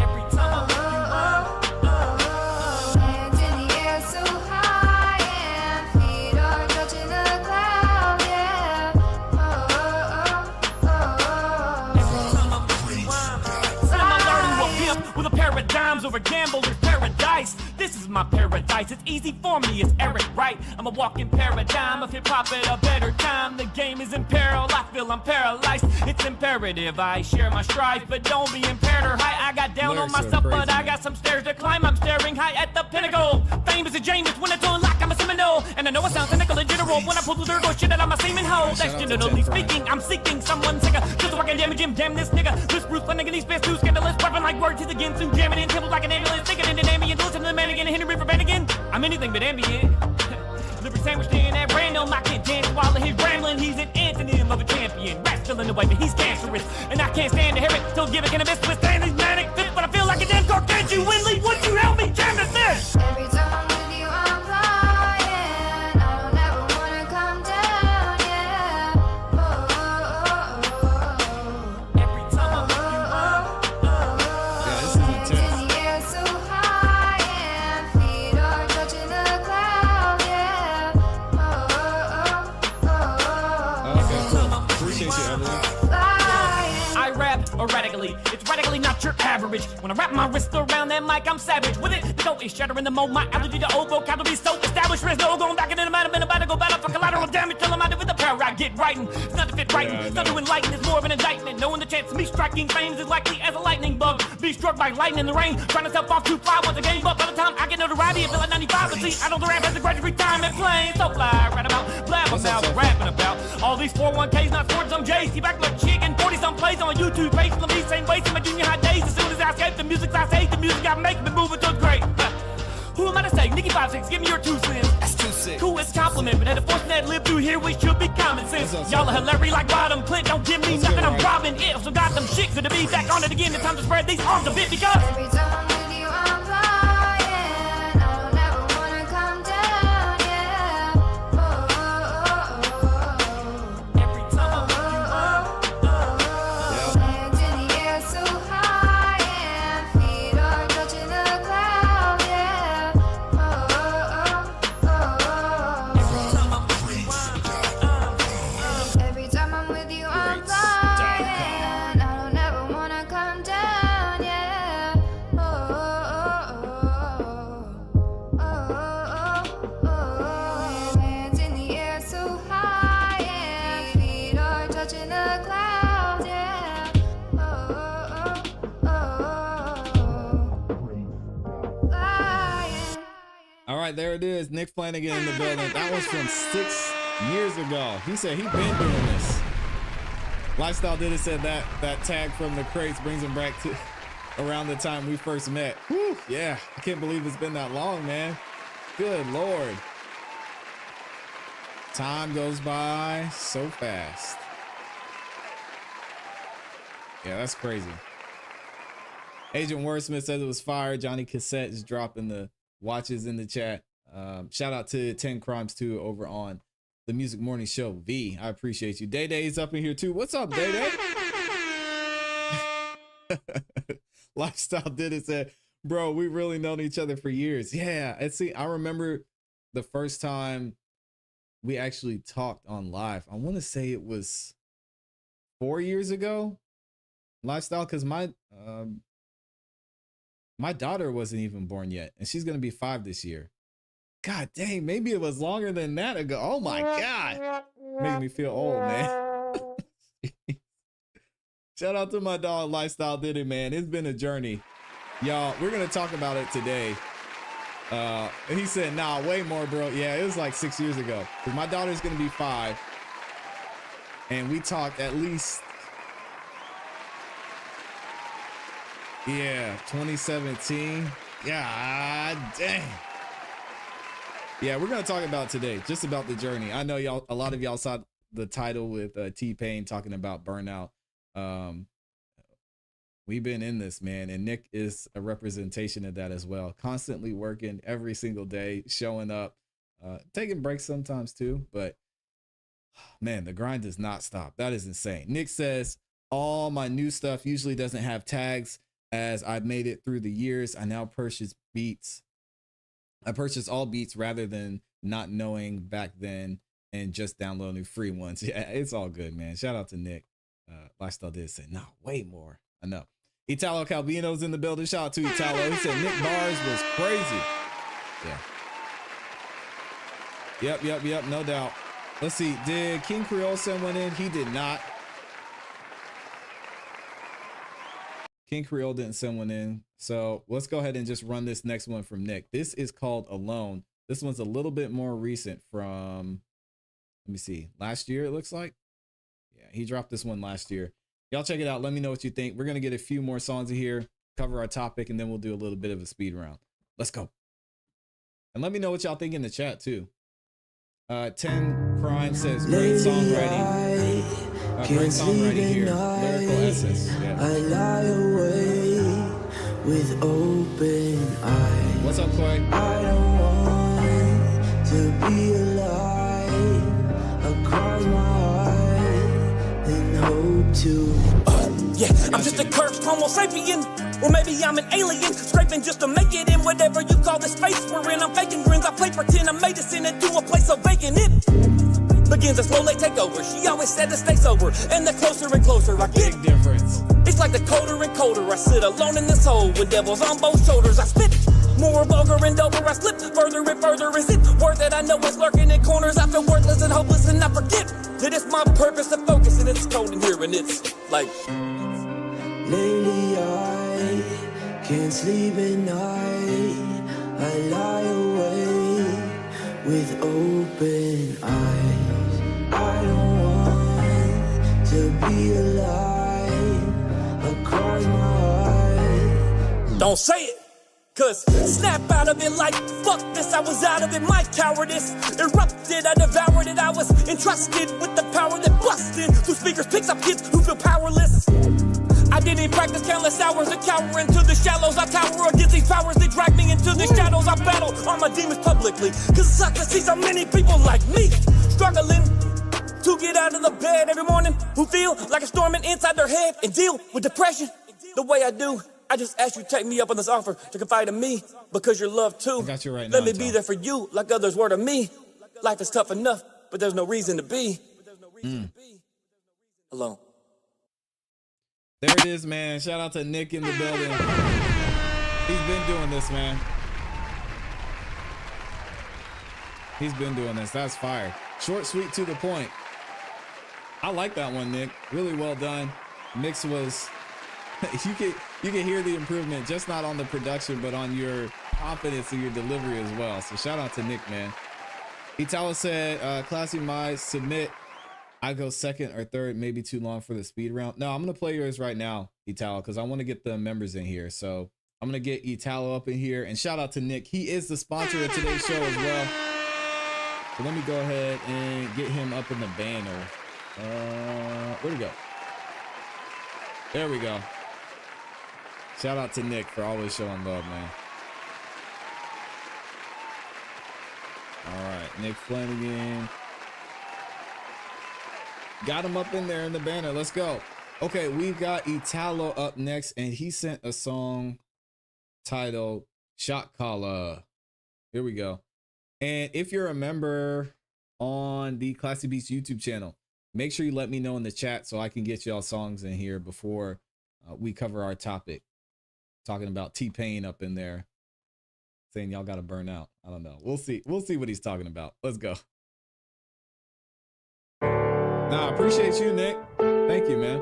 Every time I'm with you, Hands in the air so high, and feet are touching the cloud, yeah. Some I learn to a pimp with a paradigms over gamblers' paradise. This is my paradise. It's easy for me. It's Eric Wright. I'm a walking paradigm of hip hop at a better time. The game is in peril. I feel I'm paralyzed. It's imperative I share my strife, but don't be impaired or high. I got down on myself, but I got some stairs to climb. I'm staring high at the pinnacle. Fame is a James when it's on lock. I'm a Seminole, and I know it sounds cynical and general when I pull through the door. Shit that I'm a seeming hoe. That's generally speaking. I'm seeking someone sicker, just so I can damage him. Damn this nigga. This Bruce Flanagan, these fast too scandalous. Weapon like word to the again. Soon jamming in temples like an ambulance. Thinking in an ambient. Listen to the man again. Henry River Band again. I'm anything but ambient. Liberty sandwich staying at random. I can't dance while he's rambling. He's an antonym of a champion. Rats still in the way, but he's cancerous, and I can't stand to hear it. Still giving cannabis to withstand these manic fits, but I feel like a damn gargantuan. Lee, would you help me jam to this? Every time I'm with you, I'm flying. I don't ever wanna come down, yeah. Every time I'm with you, Yeah, this is Hands in intense. the air so high, and feet are touching the cloud, yeah. Okay, cool. Appreciate you, Evelyn. Flying. I rap erratically. It's radically not your average. When I wrap my wrist around that mic, I'm savage with it. The dough is shattering the mold. My allergy to old vocabulary so established. There's no going back into the matter. Been about to go battle for collateral damage till I'm out of with the power. power I get writing. It's not to fit writing, it's not to enlighten, it's more of an indictment. Knowing the chance of me striking fame is as likely as a lightning bug. Be struck by lightning in the rain, trying to self off too fly once a game. But by the time I get notoriety, I feel like 95. But see, I know the rap has a graduate retirement plan. So fly, right about, blab about, rapping about all these 401ks, not sports, some J's. See back like chicken, 40 some plays on YouTube page. Let me same way, in my junior high days. As soon as I escape the music, I say the music I make me moving to great. Who am I to say? Nikki 56, give me your 2 cents. That's too sick. Coolest compliment, but at the force that live through here, we should be common sense. Y'all are hilarious like Bottom Clint. Don't give me nothing, I'm robbing it. So got them shit, good to be back on it again. It's time to spread these arms a bit because Every time I'm with you, I'm flying. I don't ever wanna come down, yeah. every time I'm Hands in the air so high, and feet are touching the clouds, yeah. Every time I'm with you, I'm flying. I don't ever wanna come down, yeah. Hands in the air so high, and feet are touching the clouds, yeah. Flying. All right, there it is. Nick Flanagan in the building. That was from 6 years ago. He said he'd been doing this. Lifestyle did it, said that tag from the crates brings him back to around the time we first met. Whew, yeah, I can't believe it's been that long, man. Good Lord. Time goes by so fast. Yeah, that's crazy. Agent Wordsmith says it was fire. Johnny Cassette is dropping the watches in the chat. Shout out to 10 Crimes 2 over on the Music Morning Show. V, I appreciate you. Day Day's up in here too. What's up, Day Day? Lifestyle did it, said, bro, we really known each other for years. Yeah, and see, I remember the first time we actually talked on live. I want to say it was 4 years ago. Lifestyle, because my daughter wasn't even born yet, and she's gonna be 5 this year. God dang, maybe it was longer than that ago. Oh my God, making me feel old, man. Shout out to my dog Lifestyle did it, man. It's been a journey, y'all. We're gonna talk about it today. And he said, nah, way more, bro. Yeah, it was like 6 years ago, because my daughter's gonna be 5, and we talked at least, yeah, 2017. God dang. Yeah, we're gonna talk about today, just about the journey. I know y'all, a lot of y'all saw the title with T-Pain talking about burnout. We've been in this, man, and Nick is a representation of that as well. Constantly working every single day, showing up, taking breaks sometimes too, but man, the grind does not stop. That is insane. Nick says, all my new stuff usually doesn't have tags as I've made it through the years. I now purchase beats. I purchase all beats rather than not knowing back then and just downloading free ones. Yeah, it's all good, man. Shout out to Nick. Lifestyle did say, no, way more. I know. Italo Calvino's in the building. Shout out to Italo. He said Nick Bars was crazy. Yeah. Yep. No doubt. Let's see. Did King Creole send one in? He did not. King Creole didn't send one in. So let's go ahead and just run this next one from Nick. This is called Alone. This one's a little bit more recent from, let me see, last year it looks like. Yeah, he dropped this one last year. Y'all check it out. Let me know what you think. We're going to get a few more songs in here, cover our topic, and then we'll do a little bit of a speed round. Let's go. And let me know what y'all think in the chat too. 10 Crime says great songwriting. Great songwriting here. Lyrical essence. Yeah. I lie awake with open eyes. What's up, Koi? I don't want to be alive. I close my eyes and hope to. Yeah, I'm just a cursed homo sapien, or maybe I'm an alien, scraping just to make it in whatever you call the space we're in. I'm faking grins, I play pretend I made us into a place so vacant. It begins to slowly take over. She always said to stay sober, and the closer and closer I get. Big difference. It's like the colder and colder I sit alone in this hole with devils on both shoulders. I spit more more vulgar and doper I slip further and further. Is it worth it? I know it's lurking in corners. I feel worthless and hopeless, and I forget that it's my purpose to focus, and it's cold in here, and it's like Lately I can't sleep at night. I lie awake with open eyes. I don't want to be alive across my eyes. don't say it. Cause snap out of it like fuck this, I was out of it, my cowardice erupted, I devoured it, I was entrusted with the power that busted through speakers, picks up kids who feel powerless. I didn't practice countless hours of cowering into the shallows. I tower against these powers that drag me into the shadows. I battle all my demons publicly, cause it sucks to see so many people like me struggling to get out of the bed every morning, who feel like a storming inside their head and deal with depression the way I do. I just ask you to take me up on this offer to confide in me, because you're loved too. I got you right Let now, me be Tom. there for you like others were to me. Life is tough enough, but there's no reason to be alone. There it is, man. Shout out to Nick in the building. He's been doing this, man. He's been doing this. That's fire. Short, sweet, to the point. I like that one, Nick. Really well done. Mix was you can hear the improvement, just not on the production, but on your confidence in your delivery as well. So shout out to Nick, man. Itala said, ClassE might submit. I go second or third, maybe too long for the speed round. No, I'm gonna play yours right now, Italo, because I want to get the members in here. So I'm gonna get Italo up in here, and shout out to Nick. He is the sponsor of today's show as well. So let me go ahead and get him up in the banner. Where'd he go? There we go. Shout out to Nick for always showing love, man. All right, Nick Flanagan. Got him up in there in the banner. Let's go. Okay, we've got Italo up next, and he sent a song titled Shot Caller. Here we go. And if you're a member on the ClassE Beats YouTube channel, make sure you let me know in the chat so I can get y'all songs in here before we cover our topic. Talking about T-Pain up in there, saying y'all got to burn out. I don't know. We'll see. We'll see what he's talking about. Let's go. Nah, I appreciate you, Nick. Thank you, man.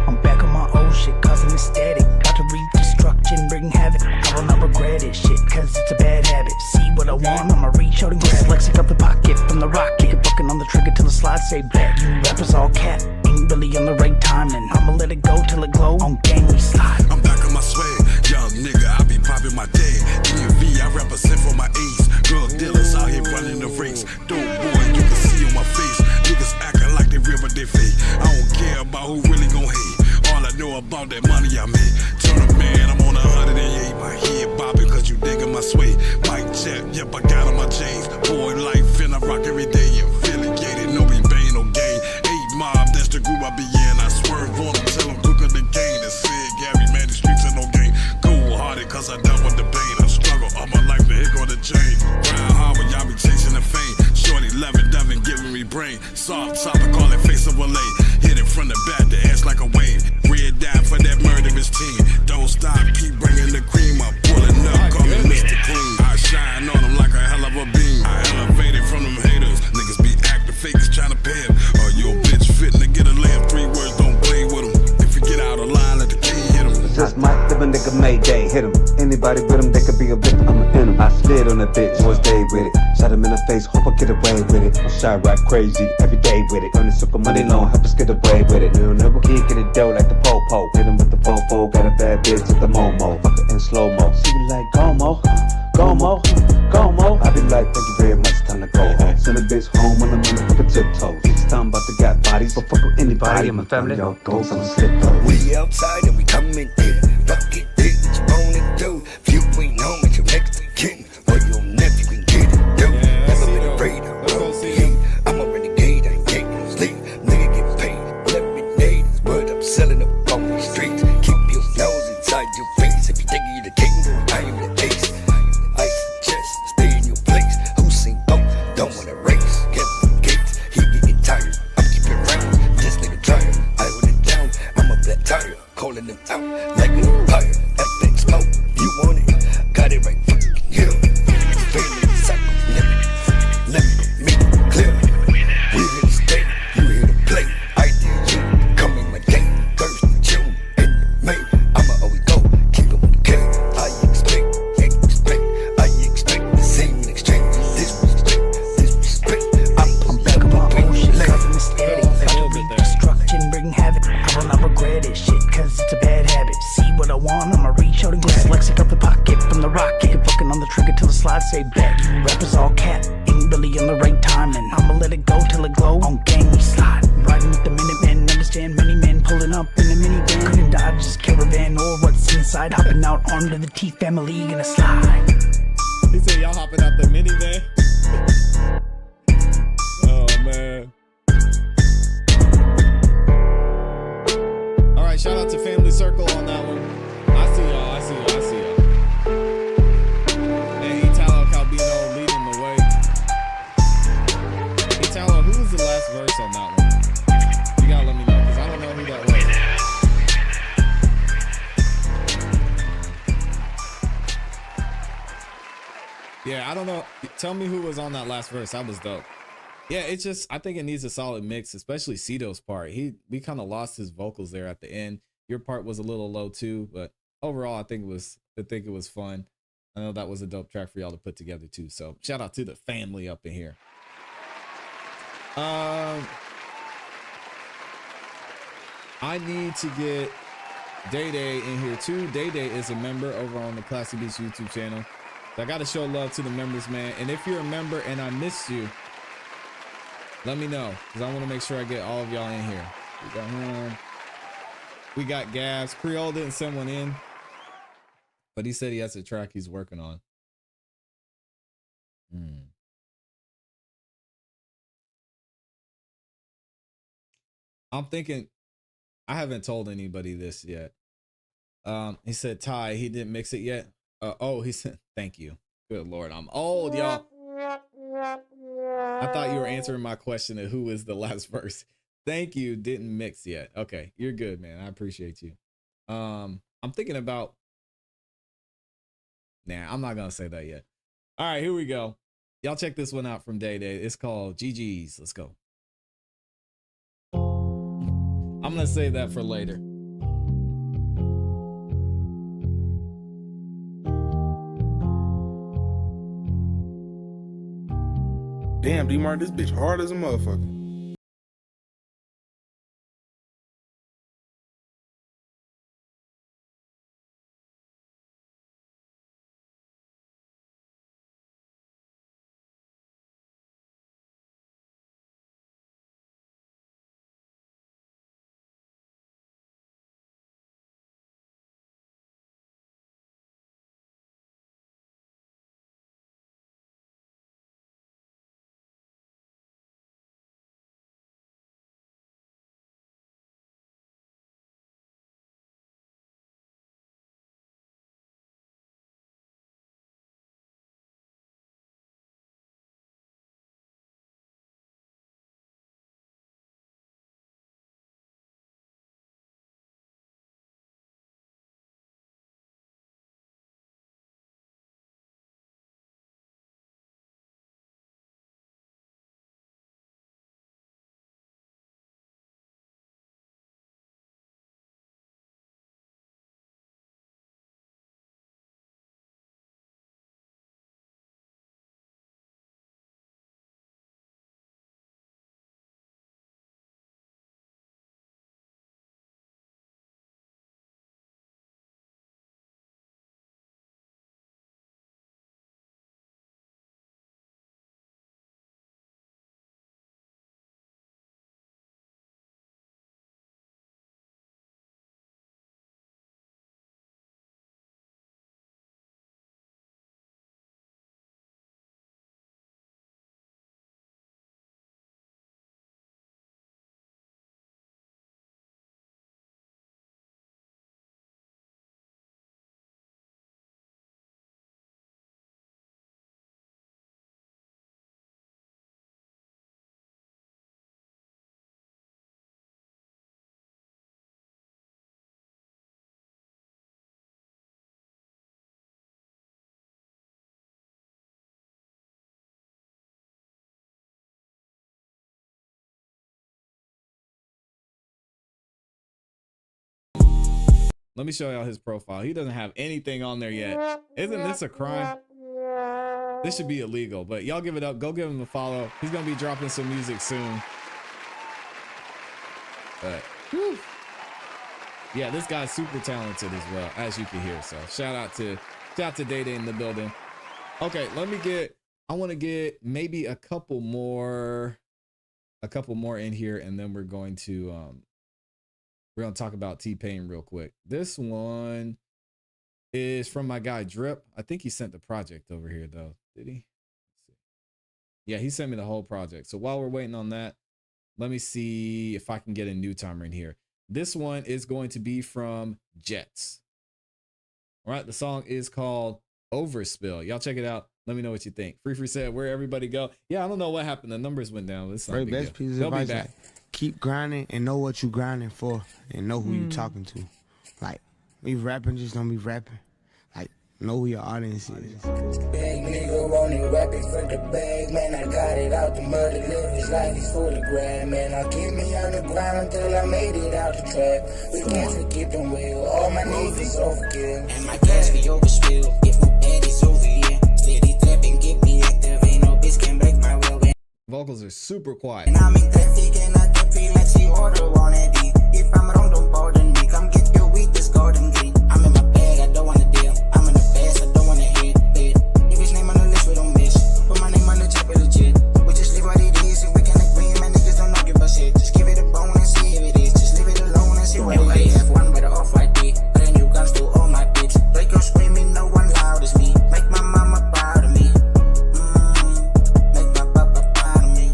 I'm back on my old shit, causing a static. Got to reap destruction, bring havoc. I will not regret it, shit, cause it's a bad habit. See what I want, I'ma reach out and grab it. Dyslexic up the pocket from the rocket. Fucking on the trigger till the slide say back. You rappers all cat, ain't really on the right timing. I'ma let it go till it glow, on gang we slide. I'm back on my swag, young nigga, I be popping my dad. DMV, I represent for my A's. Drug dealers out here running the race. Dope boy, you can see on my face. Niggas acting like they real but they fake. I don't care about who really gon' hate. All I know about that money I made. Turn up, man, I'm on 108. My head bobbing cause you digging my sway. Mic check, yep, I got on my chains. Boy life, and I rock every day. Affiliated, no be bang, no game. 8 mob, that's the group I be in. I swerve on them, tell them quicker the game. They said, Gary, man, the streets are no game. Cold hearted cause I dealt with the pain. I struggle all my life to hit on the chain. Round hard when y'all be chasing the fame. Shorty, loving, Devin, giving me brain. Soft top, I call it face of a lane. Hit it from the back, the ass like a wave. Red dye for that murderous team. Don't stop, keep bringing the cream. I'm pulling up, call me Mr. Clean. I shine on them like a hell of a beam. I elevated from them haters. Niggas be acting fakes trying to pay them. Or you a bitch fitting to get a lamb. 3 words, don't play with them. If you get out of line, let the key hit them. Just might live a nigga Mayday, hit him. Anybody with him, they could be a victim. I'm in him. I slid on a bitch, was day with it. Shot him in the face, hope I get away with it. I shot right crazy, every day with it. Earning circle money long, help us get away with it. Little nigga, kicking the dough like the po-po. Hit him with the fofo, got a bad bitch with the momo. Fuck it in slow-mo. She be like, Gomo, Gomo, Gomo. I be like, thank you very much, time to go home. Send a bitch home when I'm on the fucking tiptoes. Each time about to got bodies, but fuck with anybody in my family. Y'all goes, I'ma slip those. We outside and we coming in. Fuck it, what you wanna do? If you ain't home, it's your next to kin. Or your nephew can get it, dude. Never been afraid of hate. I'm a renegade, I ain't taking sleep. Nigga get paid every day. That's what I'm selling up on the streets. Keep your nose inside your face. If you think you're the king, I am the ace. Ice the chest, stay in your place. Who seen both? Don't wanna race. gang, we slide. Riding with the Minutemen, understand many men pulling up in a minivan. Couldn't dodge this caravan or what's inside. Hopping out armed to the teeth, family gonna slide. He said y'all hopping out the minivan. Oh man. All right, shout out to Family Circle on that one. I see y'all. And Italo Calbino leading the way. Italo, who was the last verse on that one? You gotta let me know, because I don't know who that was. Yeah, I don't know. Tell me who was on that last verse. That was dope. Yeah, it's just, I think it needs a solid mix, especially Cito's part. We kind of lost his vocals there at the end. Your part was a little low too, but overall, I think it was fun. I know that was a dope track for y'all to put together too. So shout out to the family up in here. I need to get Day Day in here too. Day Day is a member over on the ClassE Beats YouTube channel. So I got to show love to the members, man. And if you're a member and I missed you, let me know, because I want to make sure I get all of y'all in here. We got him. We got Gabs. Creole didn't send one in, but he said he has a track he's working on. I'm thinking, I haven't told anybody this yet. He said, Ty, he didn't mix it yet. Oh, he said, thank you. Good Lord, I'm old, y'all. I thought you were answering my question of who is the last verse. Thank you, didn't mix yet. Okay, you're good, man. I appreciate you. I'm thinking about, nah, I'm not gonna say that yet. All right, here we go. Y'all check this one out from Day Day. It's called GG's. Let's go. I'm gonna save that for later. Damn, D-Mark, this bitch hard as a motherfucker. Let me show y'all his profile. He doesn't have anything on there yet. Isn't this a crime? This should be illegal, but y'all give it up. Go give him a follow. He's gonna be dropping some music soon. But whew. Yeah, this guy's super talented as well, as you can hear. So shout out to Day Day in the building. Okay, I want to get maybe a couple more a couple more in here, and then we're going to talk about T-Pain real quick. This one is from my guy Drip. I think he sent the project over here though. Did he? Let's see. Yeah, he sent me the whole project. So while we're waiting on that, let me see if I can get a new timer in here. This one is going to be from Jets. All right, the song is called Overspill. Y'all check it out. Let me know what you think. Free said, where everybody go? Yeah, I don't know what happened. The numbers went down. It's not a big best deal. piece of They'll be advice: back. keep grinding and know what you grinding for, and know who you talking to. Like, we rapping, just don't be rapping. Like, know who your audience is. Big nigga wanted rapping from the bag, man. I got it out the mud, it lives like it's for the grab, man. I keep me on the ground until I made it out the trap. We can't forget them well, all my niggas overkill. And my gas be overspill, get my baddies over here. Steady trapping, get me active, ain't no bitch can break my will. Vocals are super quiet. And I'm in traffic and I can feel like she order on it. If I'm wrong, don't bother me. Come get your weed, this golden green. I'm in my bag, I don't wanna deal. I'm in the fast, I don't wanna hit it. If his name on the list, we don't miss. Put my name on the top of legit. We just leave what it is, and we can agree. My niggas don't know give a shit. Just give it a bone and see if it is. Just leave it alone and see what it is. Have one with an off-white dick. Brand new guns to all my bitch. Break your screaming, no one loud as me. Make my mama proud of me. Make my papa proud of me.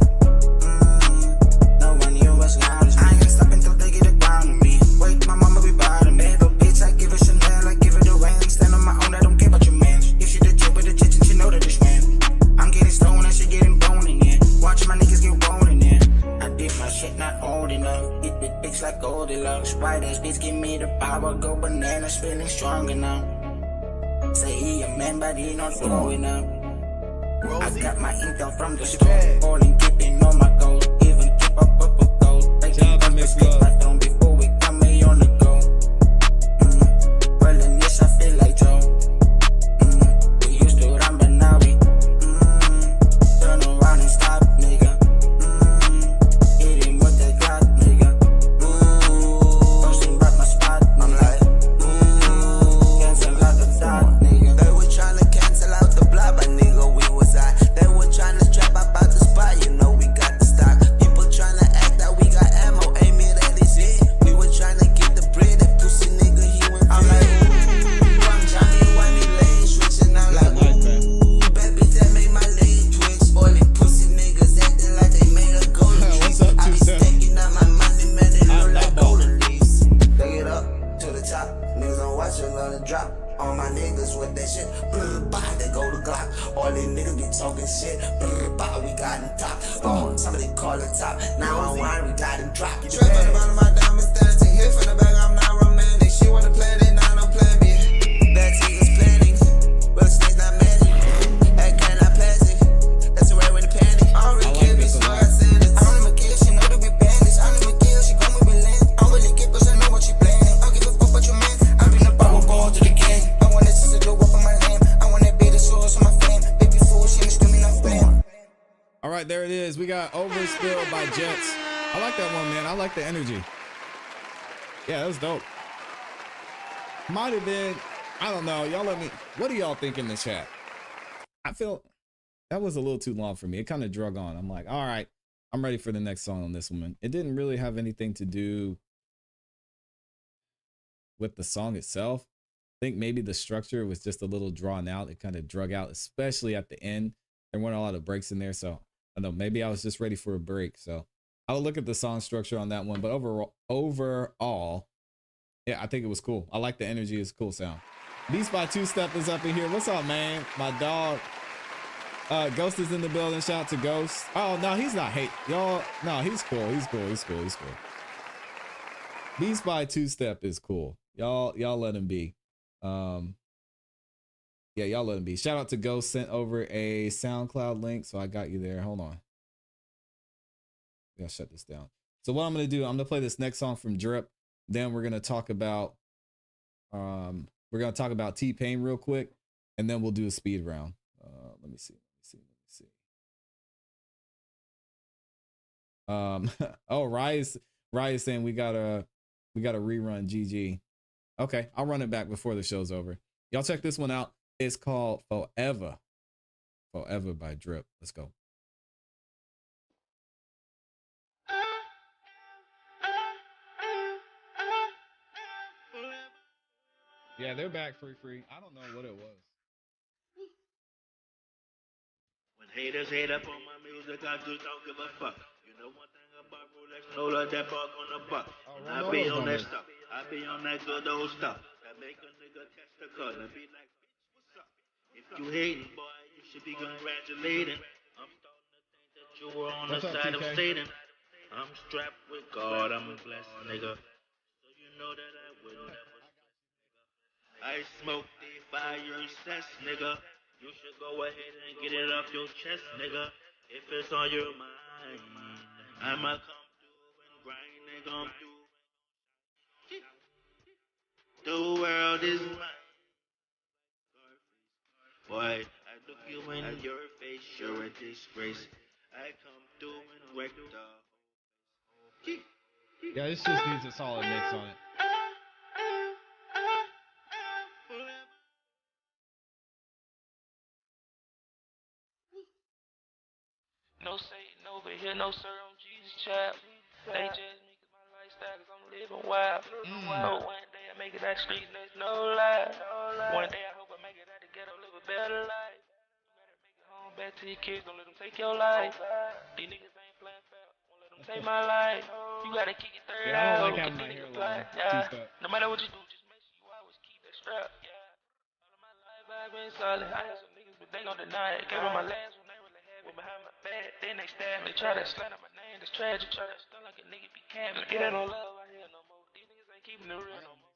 No one here was loud as me. I ain't stopping till they get a ground on me. Wait, my mama be proud of me. Little bitch, I give her Chanel, I give her the ring. Stand on my own, I don't care about your man. If she the chick with the chicken, she know that it's man. I'm getting stoned and she getting boned in here. Watch my niggas get boned in here. I did my shit not old enough. Hit with bitch like Goldilocks. White ass bitch, give me the power. Go bananas, feeling stronger now. Say he a man, but he not growing up. I got my intel from the store. Falling, keeping on my goals. Even keep up with gold. Breaking up the state my throne before we come here on the go. Well, in this, I feel like Joe. We used to run, but now we turn around and stop, nigga. Hit him with the Glock, nigga. Posting back my spot, I'm like, cancel out the dot, nigga. They were trying to cancel out the block, but nigga, we was out. They were trying to strap up out the spot, you know we got the stock. People trying to act that we got ammo, aim it at his head. We were trying to get the bread, that pussy nigga, he went I'm like, I'm Johnny, why me lane switching? I'm like, bad bitch that made my leg twitch. All these pussy niggas acting like they made a golden tree. I be stacking out my money, man, they look like golden leaves. They get up to the top, niggas don't watch it, gonna drop. All my niggas with that shit, they go to Glock. All these niggas be talking shit, we got them top. Somebody call it top, 911, we got them drop. Trap on the bottom of my diamond dancing, hit from the back, I'm not romantic. She wanna play it, now no plan B. That niggas planning, but the snake's not magic. That kind not plastic, that's the way with the panic. I don't really care if it's smart, I said it. I don't even care, she know that we bandits. I don't even care, she gon' move in land. I don't really care, cause I know what she planning. I don't give a fuck about your man, I been the power ball to the game. I want this to go up on my name. I want that be the source of my fame. Baby fool, she ain't screaming no flame. All right, there it is. We got Overspill by Jets. I like that one, man. I like the energy. Yeah, that was dope. Might have been, I don't know. Y'all let me, what do y'all think in the chat? I feel that was a little too long for me. It kind of drug on. I'm like, all right, I'm ready for the next song on this one. It didn't really have anything to do with the song itself. I think maybe the structure was just a little drawn out. It kind of drug out, especially at the end. There weren't a lot of breaks in there. So I don't know, maybe I was just ready for a break. So I'll look at the song structure on that one. But overall, yeah, I think it was cool. I like the energy. It's a cool sound. Beast by Two Step is up in here. What's up, man? My dog. Ghost is in the building. Shout out to Ghost. Oh, no, he's not hate. Y'all, no, he's cool. He's cool. He's cool. He's cool. Beast by Two Step is cool. Y'all let him be. Yeah, y'all let him be. Shout out to Ghost, sent over a SoundCloud link, so I got you there. Hold on. I'll shut this down. So what I'm gonna do, I'm gonna play this next song from Drip. Then we're gonna talk about T-Pain real quick, and then we'll do a speed round. Let me see. Oh, Rise saying we gotta rerun GG. Okay, I'll run it back before the show's over. Y'all check this one out. It's called Forever by Drip. Let's go. Yeah, they're back free. I don't know what it was. When haters hate up on my music, I just don't give a fuck. You know one thing about Rolex, know that bark on the buck. And I be on that stuff. I be on that good old stuff. That make a nigga catch the cut and be like, bitch, what's up? If you hating, boy, you should be congratulating. I'm starting to think that you were on the side of Satan. I'm strapped with God, I'm a blessed nigga. So you know that I will never. I smoke the fire cess, nigga. You should go ahead and get it off your chest, nigga. If it's on your mind, I'ma come through and grind, nigga. I'm through. The world is mine. Boy, I look you in your face, you're a disgrace. I come through and wreck the. Yeah, this just needs a solid mix on it. No Satan over here, no sir on Jesus child. They judge me cause my lifestyle cause I'm living wild. No, one day I make it out the streets, there's no lie. One day I hope I make it out the ghetto, live a better life. You better make it home back to your kids, don't let them take your life. These niggas ain't playing fair, won't let them take my life. You gotta kick it third out, like get having my these hair niggas fly. No matter what you do, just make sure you always keep that strap. All of my life I've been solid. I had some niggas but they gon' deny it. Gave them my last one, they really had me behind my back. Then they stab me, try to slander my name, that's tragic. Try to stun like a nigga be capping. It ain't no love out here no more. These niggas ain't keeping it real no more.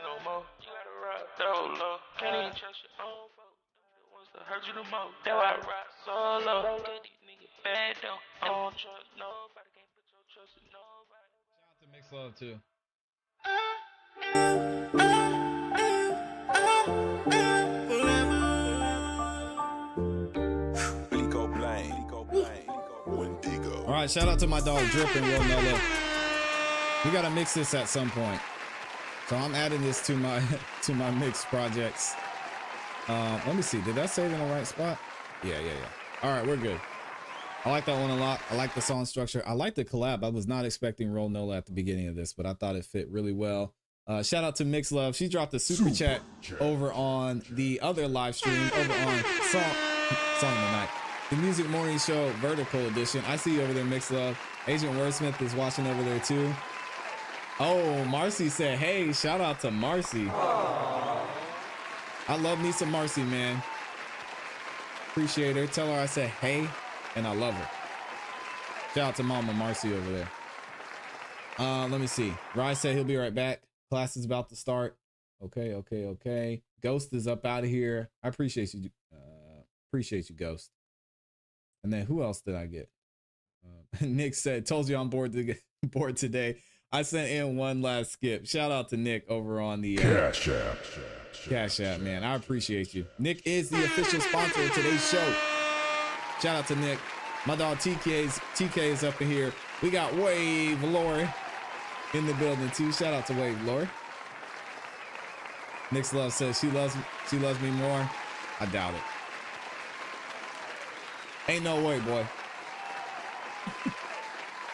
No more. You gotta rock solo. Can't even trust your own folks. The ones that hurt you the most. That's why I rock solo. Cause these niggas bad though. I don't trust nobody. Can't put your trust in nobody. Shout out to Mix Love too. All right, shout out to my dog Drip and Will Nola. We gotta mix this at some point, so I'm adding this to my mix projects. Let me see. Did I save in the right spot? Yeah. All right, we're good. I like that one a lot. I like the song structure. I like the collab. I was not expecting Roll Nola at the beginning of this, but I thought it fit really well. Shout out to Mix Love. She dropped a super chat over on the other live stream over on Song of the Night, the Music Morning Show Vertical Edition. I see you over there, Mix Love. Agent Wordsmith is watching over there too. Oh, Marcy said, hey, shout out to Marcy. I love me some Marcy, man. Appreciate her. Tell her I said hey, and I love her. Shout out to Mama Marcy over there. Let me see. Rye said he'll be right back. Class is about to start. Okay. Ghost is up out of here. I appreciate you. Appreciate you, Ghost. And then who else did I get? Nick said, told you I'm bored today. I sent in one last skip. Shout out to Nick over on the Cash App, man. I appreciate you. Nick is the official sponsor of today's show. Shout out to Nick. My dog TK is up in here. We got Wave Lori in the building too. Shout out to Wave Lori. Nick's Love says she loves me more. I doubt it. Ain't no way, boy.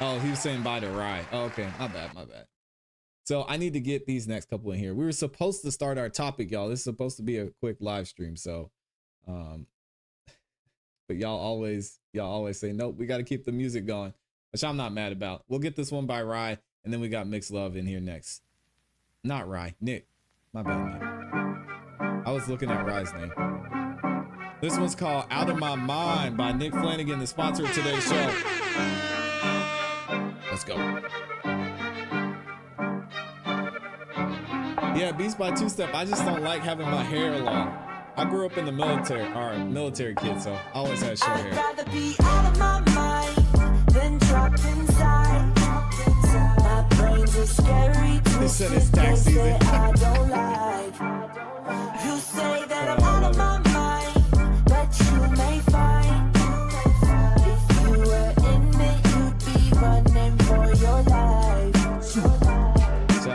Oh, he was saying bye to Rye. Oh, okay, my bad. So I need to get these next couple in here. We were supposed to start our topic, y'all. This is supposed to be a quick live stream. So, but y'all always say, nope, we got to keep the music going, which I'm not mad about. We'll get this one by Rye, and then we got Mix Love in here next. Not Rye, Nick. My bad, Nick. I was looking at Rye's name. This one's called Out of My Mind by Nick Flanagan, the sponsor of today's show. Let's go. Yeah, Beats by Two Step. I just don't like having my hair long. I grew up in the military, or military kid, so I always had short hair. I'd rather be out of my mind than trapped inside. My brain's a scary twisted place that I don't like. You say that I'm out of my mind, but you may find if you were in it, you'd be running for your life.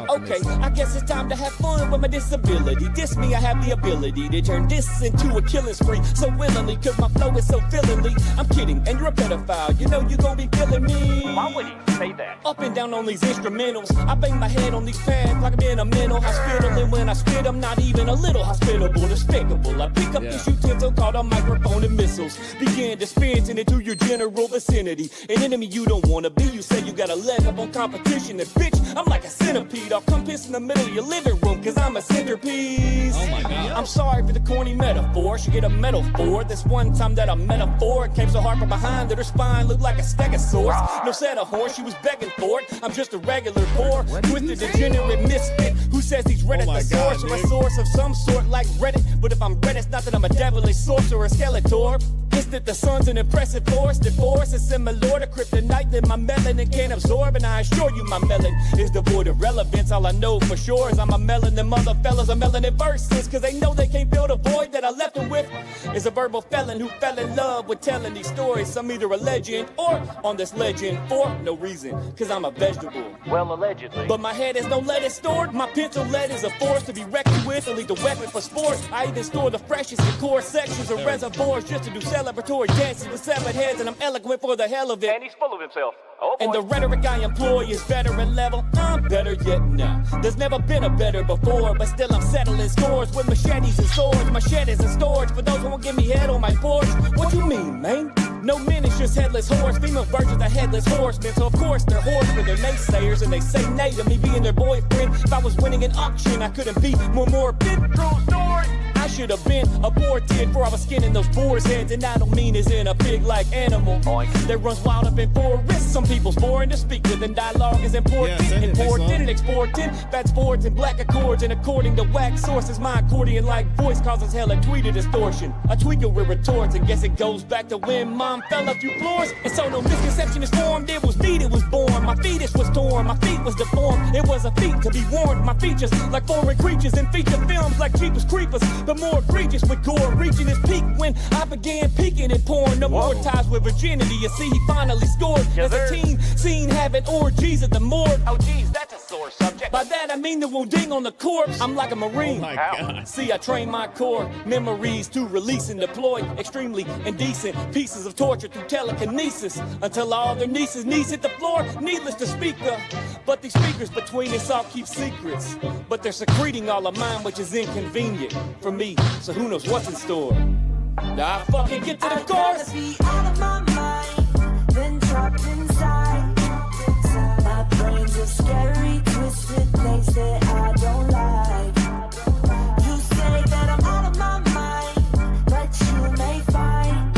Okay, I guess guess it's time to have fun with my disability. Diss me, I have the ability to turn this into a killing spree so willingly, cause my flow is so fillingly. I'm kidding, and you're a pedophile, you know you gon' be feeling me. Why would he say that? Up and down on these instrumentals, I bang my head on these pads like I'm in a mental hospital. And when I spit, I'm not even a little hospitable, despicable. I pick up this utensil called a microphone and missiles, begin dispensing it to your general vicinity. An enemy you don't wanna be, you say you got a leg up on competition. And bitch, I'm like a centipede, I'll come piss in the middle of your living room, cause I'm a centerpiece. Oh my God. I'm sorry for the corny metaphor, should get a medal for this one time that a metaphor came so hard from behind that her spine looked like a stegosaurus. No set of horse, she was begging for it. I'm just a regular poor, twisted degenerate misfit who says he's read at the source or a source of some sort like Reddit. But if I'm Reddit, it's not that I'm a devilish sorcerer or skeletor. It's that the sun's an impressive force. The force is similar to kryptonite that my melanin can't absorb. And I assure you my melon is devoid of relevance. All I know for sure is I'm a melanin mother fellas. I'm melanin verses, cause they know they can't fill the void that I left them with. Is a verbal felon who fell in love with telling these stories. I'm either a legend or on this legend for no reason, cause I'm a vegetable. Well, allegedly. But my head has no lettuce stored. My pencil lead is a force to be reckoned with, a lethal weapon for sport. I even store the freshest in core sections of reservoirs just to do celebratory dances with severed heads, and I'm eloquent for the hell of it. And he's full of himself. Oh, and the rhetoric I employ is veteran level. I'm better yet now. There's never been a better before, but still I'm settling scores with machetes and swords. Machetes and storage for those who won't give me head on my porch. What you mean, man? No men is just headless horse. Female versions of headless horsemen. So of course they're horsemen. They're naysayers and they say nay to me being their boyfriend. If I was winning an auction, I couldn't be more morbid. True story. I should have been aborted for I was skinning those boars' heads, and I don't mean as in a pig-like animal that runs wild up in forests. Some people's boring to speak with, and dialogue is important. Important and exporting fat sports and black accords, and according to wax sources, my accordion-like voice causes hella tweeter distortion. A tweaker with retorts, and guess it goes back to when mom fell a few floors, and so no misconception is formed. It was me that was born. My fetus was torn. My feet was deformed. It was a feat to be warned. My features like foreign creatures in feature films like Jeepers Creepers. But more egregious with gore, reaching his peak when I began peeking and porn. No more ties with virginity. You see, he finally scored as a teen, seen having orgies at the morgue. Oh, geez, that's a sore subject. By that I mean the wounding on the corpse. I'm like a marine. Oh my God. See, I train my core memories to release and deploy extremely indecent pieces of torture through telekinesis until all their knees hit the floor. Needless to speak of, but these speakers between us all keep secrets. But they're secreting all of mine, which is inconvenient for me. So who knows what's in store? Now I fucking get to the chorus. Be out of my mind, then trapped inside. My brain's a scary, twisted place that I don't like. You say that I'm out of my mind, but you may find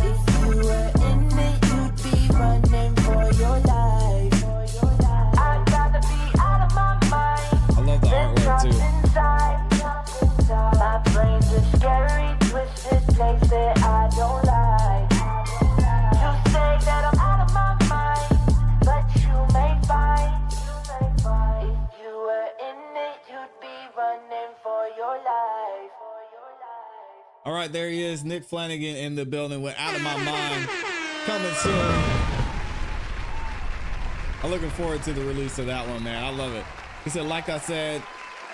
if you were in it, you'd be running for your life. I'd rather be out of my mind. I love the artwork too. My brain's a scary, twisted place that I don't like. You say that I'm out of my mind, but you may find if you were in it, you'd be running for your life. All right, there he is, Nick Flanagan in the building with Out of My Mind, coming soon. I'm looking forward to the release of that one, man. I love it. He said, like I said,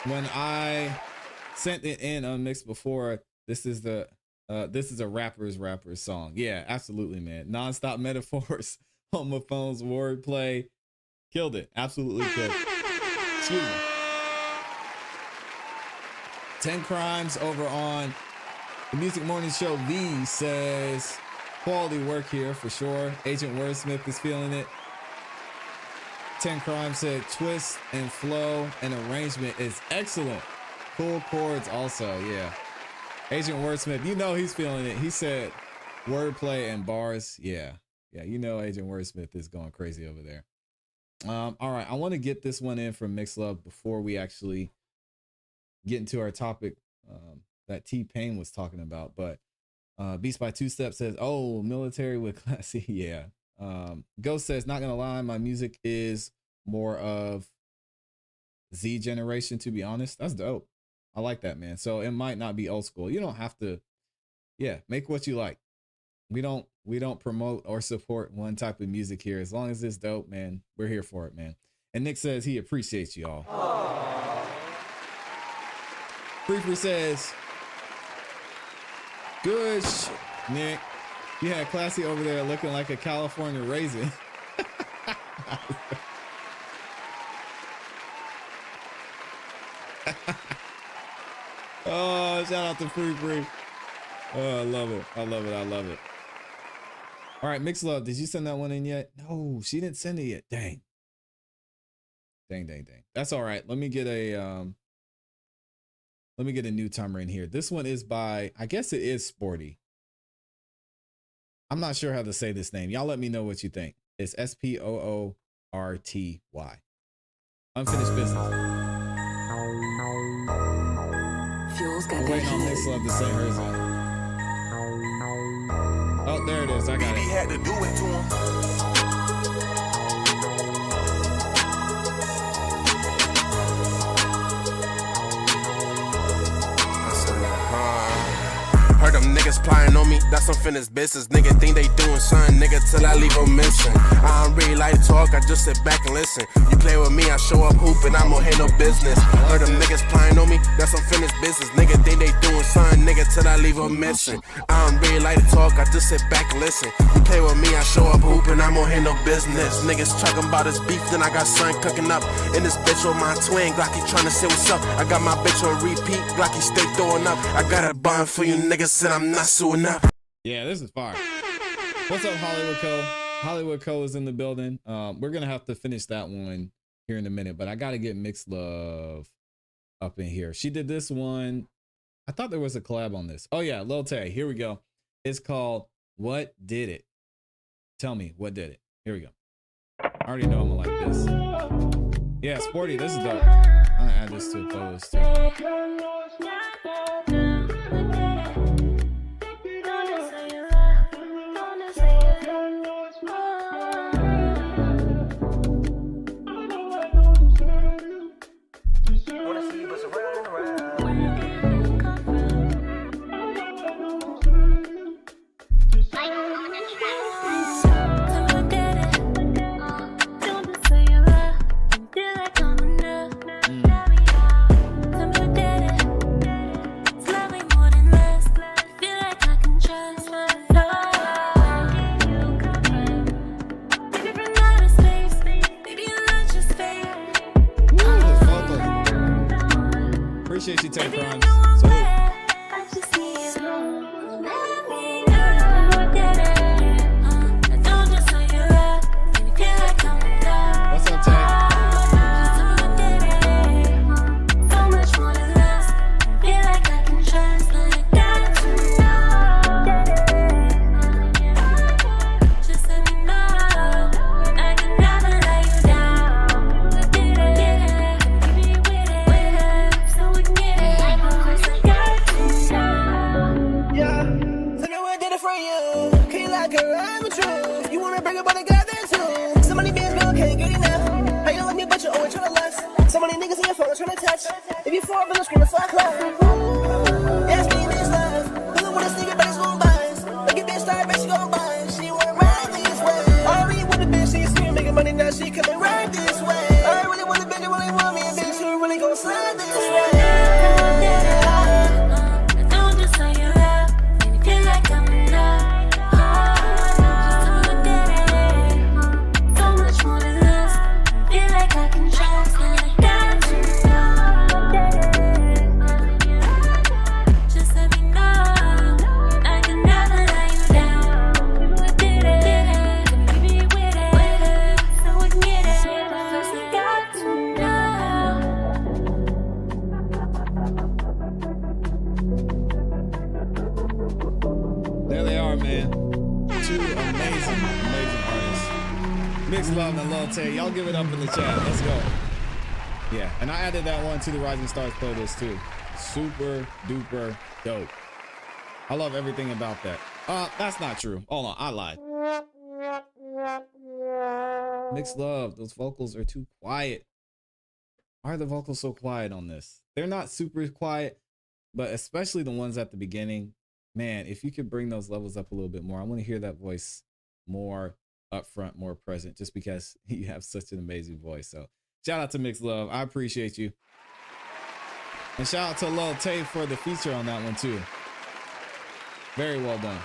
when I sent it in unmixed before, this is a rapper's song. Yeah, absolutely, man. Non-stop metaphors, homophones, wordplay, killed it. Absolutely killed it. Excuse me. 10 Crimes over on the Music Morning Show V says quality work here for sure. Agent Wordsmith is feeling it. 10 Crimes said twist and flow and arrangement is excellent. Cool chords also, yeah. Agent Wordsmith, you know he's feeling it. He said wordplay and bars, yeah. Yeah, you know Agent Wordsmith is going crazy over there. All right, I want to get this one in from MixLove before we actually get into our topic that T-Pain was talking about. But Beats by Two Step says, oh, military with ClassE, yeah. Ghost says, not gonna lie, my music is more of Z generation, to be honest. That's dope. I like that, man. So it might not be old school. You don't have to, yeah, make what you like. We don't promote or support one type of music here. As long as it's dope, man, we're here for it, man. And Nick says he appreciates y'all. Free says, good Nick. You had ClassE over there looking like a California raisin. Oh, shout out to Free. Oh, I love it. I love it. I love it. All right, Mix Love, did you send that one in yet? No, she didn't send it yet. Dang. That's all right. Let me get a new timer in here. This one is by, I guess it is Sporty. I'm not sure how to say this name. Y'all let me know what you think. It's SPOORTY. Unfinished Business. Fuel's got I'm waiting on Mix Love to say hers. Oh, there it is. I got it. He had to do it to him. Heard them niggas plying on me, that's unfinished business. Nigga think they doing something, nigga, till I leave them missing. I don't really like to talk, I just sit back and listen. You play with me, I show up hooping, I don't handle business. Heard them niggas plying on me, that's unfinished business. Nigga think they doing something, nigga, till I leave them missing. I don't really like to talk, I just sit back and listen. You play with me, I show up hooping, I don't handle business. Niggas talking about his beef, then I got son cooking up. In this bitch with my twin, Glocky trying to say what's up. I got my bitch on repeat, Glocky stay throwing up. I got a bond for you niggas. Said I'm not suing up. Yeah, this is fire. What's up, Hollywood Co? Hollywood Co is in the building. We're gonna have to finish that one here in a minute, but I gotta get Mixed Love up in here. She did this one. I thought there was a collab on this. Oh yeah, Lil Tay. Here we go. It's called What Did It? Tell me what did it. Here we go. I already know I'm gonna like this. Yeah, Sporty, this is dope. I'm gonna add this to photos too. Appreciate you, Tay Crimes. Salute. What's up, Tay? If you fall, I'm screaming fuck love. Ask me this love. Who wanna sneak it, but it's gon' bias. Like a bitch started, but she gon' buy. She wanna ride this way. I really want a bitch, she's still making money now. She coming right this way. I really want a bitch, really want me a bitch who really gon' slide this way. Don't just say you love. Make me feel like I'm in love. So much more than lust. Feel like I can trust. And I got you. Mixed Love and Lil Tay. Y'all give it up in the chat. Let's go. Yeah, and I added that one to the Rising Stars playlist too. Super duper dope. I love everything about that. That's not true. Hold on, I lied. Mixed Love, those vocals are too quiet. Why are the vocals so quiet on this? They're not super quiet, but especially the ones at the beginning. Man, if you could bring those levels up a little bit more, I want to hear that voice more up front, more present, just because you have such an amazing voice. So Shout out to Mix Love. I appreciate you. And shout out to Lil Tay for the feature on that one too. Very well done.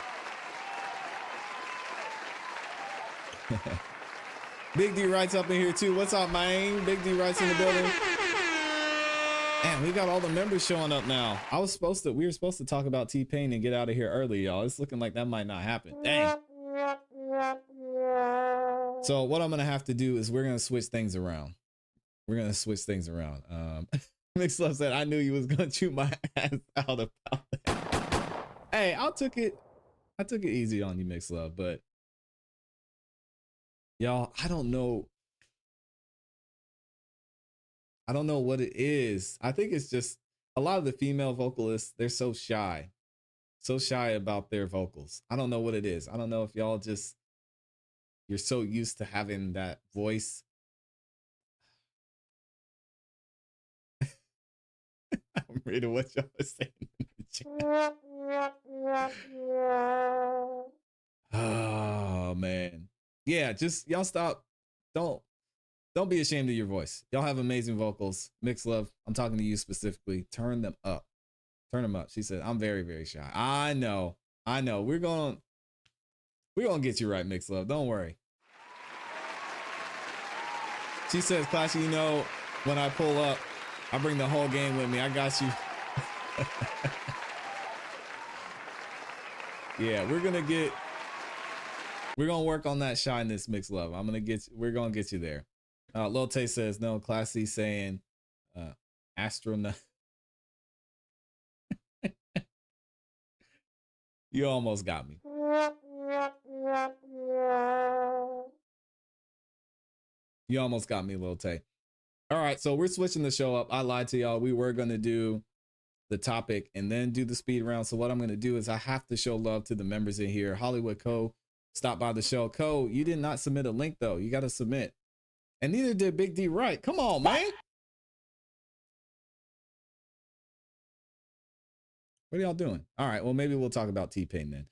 Big D writes up in here too. What's up, man? Big D writes in the building. Man, we got all the members showing up now. We were supposed to talk about T-Pain and get out of here early, y'all. It's looking like that might not happen. Dang. So what I'm gonna have to do is we're gonna switch things around. Mix Love said, I knew you was gonna chew my ass out about that. Hey, I took it easy on you, Mix Love, but y'all, I don't know what it is. I think it's just a lot of the female vocalists, they're so shy about their vocals. I don't know what it is. I don't know if y'all just, you're so used to having that voice. I'm reading what y'all are saying in the chat. Oh man. Yeah, just y'all stop. Don't be ashamed of your voice. Y'all have amazing vocals. Mix Love, I'm talking to you specifically. Turn them up. She said, I'm very, very shy. I know. We're gonna get you right, Mix Love. Don't worry. She says, ClassE, you know, when I pull up, I bring the whole game with me. I got you. Yeah, we're gonna work on that shyness, Mix Love. We're gonna get you there. Lil Tay says, no, ClassE saying astronaut. You almost got me. You almost got me, Lil Tay. All right, so we're switching the show up. I lied to y'all. We were gonna do the topic and then do the speed round. So what I'm gonna do is I have to show love to the members in here. Hollywood Co. stopped by the show. Co, you did not submit a link though. You gotta submit. And neither did Big D Right. Come on, man. What are y'all doing? All right, well, maybe we'll talk about T-Pain then.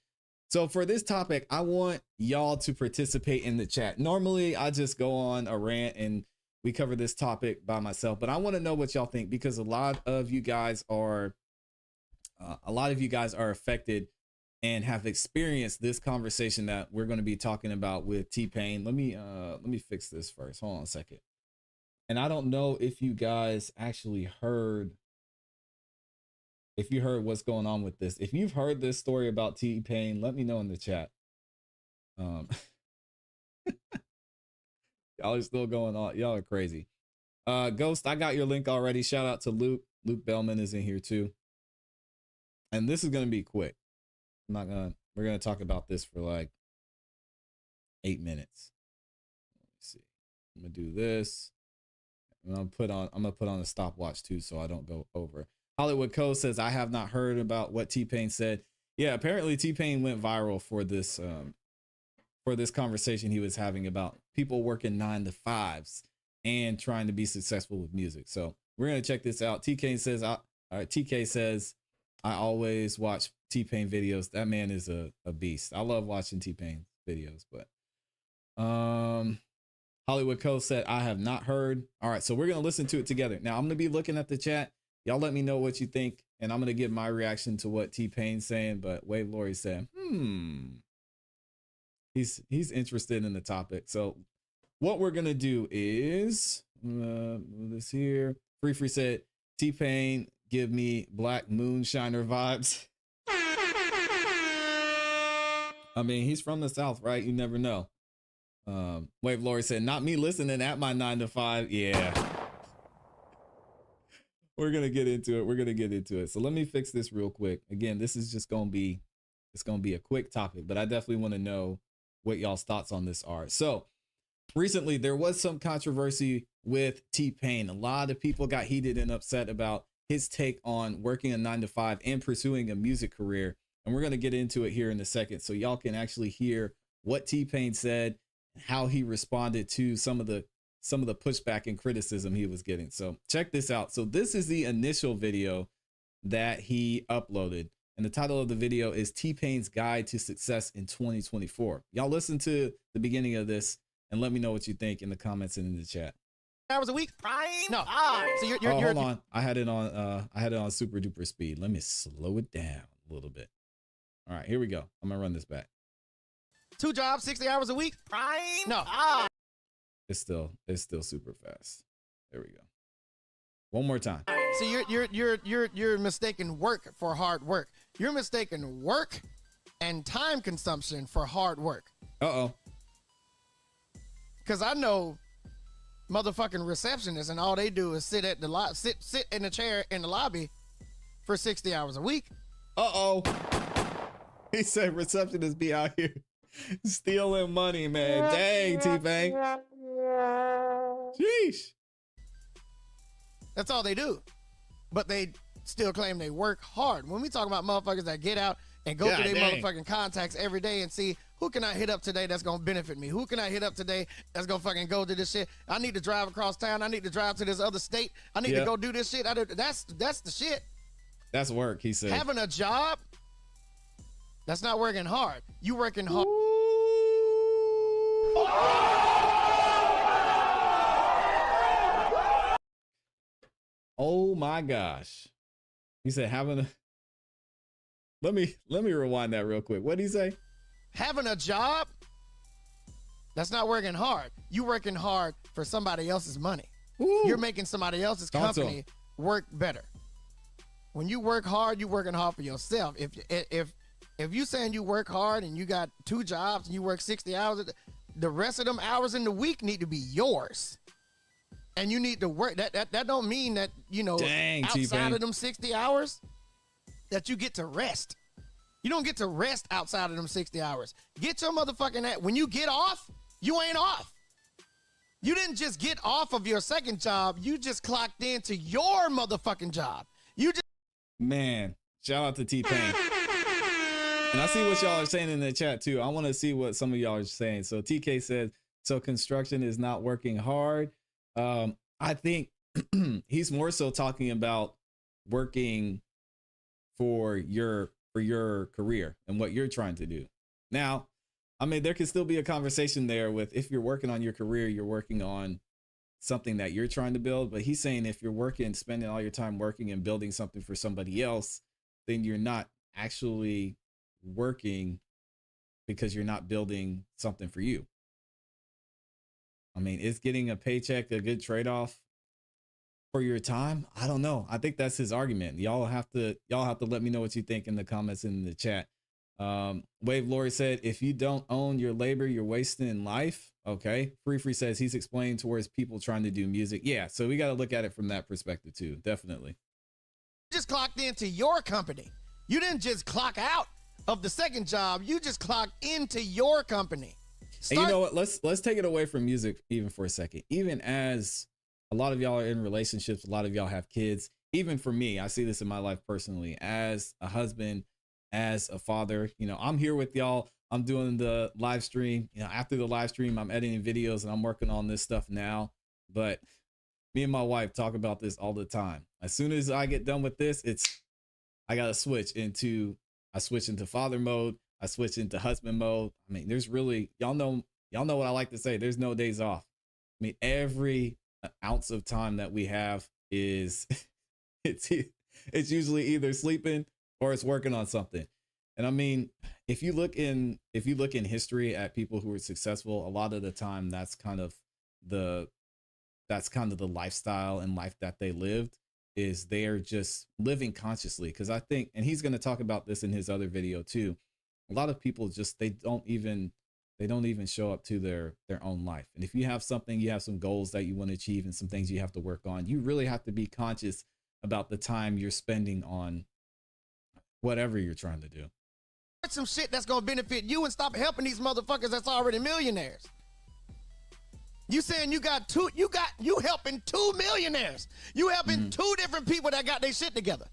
So for this topic, I want y'all to participate in the chat. Normally, I just go on a rant and we cover this topic by myself, but I want to know what y'all think because a lot of you guys are affected and have experienced this conversation that we're going to be talking about with T-Pain. Let me fix this first. Hold on a second. And I don't know if you guys actually heard what's going on with this. If you've heard this story about T-Pain, let me know in the chat. Y'all are still going on. Y'all are crazy. Ghost, I got your link already. Shout out to Luke. Luke Bellman is in here too. And this is going to be quick. We're going to talk about this for like 8 minutes. Let's see. I'm going to do this. And I'm going to put on a stopwatch too so I don't go over. Hollywood Co says, I have not heard about what T-Pain said. Yeah, apparently T-Pain went viral for this conversation he was having about people working 9 to 5s and trying to be successful with music. So we're going to check this out. TK says, I always watch T-Pain videos. That man is a beast. I love watching T-Pain videos, but Hollywood Co said, I have not heard. All right, so we're going to listen to it together. Now I'm going to be looking at the chat. Y'all let me know what you think, and I'm going to give my reaction to what T-Pain's saying, but Wave Lori said, He's interested in the topic. So what we're going to do is, move this here. Free said, T-Pain, give me Black Moonshiner vibes. I mean, he's from the South, right? You never know. Wave Lori said, not me listening at my 9 to 5. Yeah. We're going to get into it. So let me fix this real quick. Again, this is just going to be, it's going to be a quick topic, but I definitely want to know what y'all's thoughts on this are. So recently there was some controversy with T-Pain. A lot of people got heated and upset about his take on working a 9 to 5 and pursuing a music career. And we're going to get into it here in a second so y'all can actually hear what T-Pain said, how he responded to some of the pushback and criticism he was getting. So check this out. So this is the initial video that he uploaded. And the title of the video is T-Pain's Guide to Success in 2024. Y'all listen to the beginning of this and let me know what you think in the comments and in the chat. hours a week? No. So you're hold on. I had it on super duper speed. Let me slow it down a little bit. All right, here we go. I'm gonna run this back. 2 jobs, 60 hours a week? No. It's still super fast. There we go. One more time. So you're mistaking work for hard work. You're mistaking work and time consumption for hard work. Uh-oh. Cause I know motherfucking receptionists and all they do is sit at the sit in a chair in the lobby for 60 hours a week. Uh-oh. He said receptionists be out here stealing money, man. Dang, T-Pain. Sheesh. That's all they do. But they still claim they work hard. When we talk about motherfuckers that get out and go through their motherfucking contacts every day and see who can I hit up today that's gonna benefit me? Who can I hit up today that's gonna fucking go to this shit? I need to drive across town. I need to drive to this other state. I need to go do this shit. That's the shit. That's work, he said. Having a job, that's not working hard. You working hard. Oh my gosh. He said having a Let me rewind that real quick. What did he say? Having a job, that's not working hard. You working hard for somebody else's money. You're making somebody else's company work better. When you work hard, you working hard for yourself. If you saying you work hard and you got 2 jobs and you work 60 hours, the rest of them hours in the week need to be yours. And you need to work. That don't mean that, you know, Dang, outside T-Pain. of them 60 hours that you get to rest. You don't get to rest outside of them 60 hours. Get your motherfucking ass. When you get off, you ain't off. You didn't just get off of your second job. You just clocked into your motherfucking job. You just. Man, shout out to T-Pain. And I see what y'all are saying in the chat too. I want to see what some of y'all are saying. So TK said, so construction is not working hard. I think he's more so talking about working for your career and what you're trying to do. Now, I mean, there can still be a conversation there with if you're working on your career, you're working on something that you're trying to build. But he's saying if you're working, spending all your time working and building something for somebody else, then you're not actually working because you're not building something for you. I mean, is getting a paycheck a good trade-off for your time? I don't know. I think that's his argument. Y'all have to let me know what you think in the comments in the chat. Wave Lori said, if you don't own your labor, you're wasting life. Okay. Free says he's explaining towards people trying to do music. Yeah. So we got to look at it from that perspective too. Definitely. Just clocked into your company. You didn't just clock out of the second job. You just clocked into your company. And you know what? Let's take it away from music even for a second. Even as a lot of y'all are in relationships, a lot of y'all have kids. Even for me, I see this in my life personally, as a husband, as a father. You know, I'm here with y'all. I'm doing the live stream. You know, after the live stream, I'm editing videos and I'm working on this stuff now. But me and my wife talk about this all the time. As soon as I get done with this, I gotta switch into father mode. I switch into husband mode. I mean, there's really, y'all know what I like to say. There's no days off. I mean, every ounce of time that we have is, it's usually either sleeping or it's working on something. And I mean, if you look in history at people who are successful, a lot of the time that's kind of the lifestyle and life that they lived, is they're just living consciously. Because I think, and he's going to talk about this in his other video too, a lot of people just, they don't even show up to their own life. And if you have something, you have some goals that you want to achieve and some things you have to work on, you really have to be conscious about the time you're spending on whatever you're trying to do. Some shit that's gonna benefit you and stop helping these motherfuckers that's already millionaires. You saying you helping 2 millionaires. You helping 2 different people that got their shit together.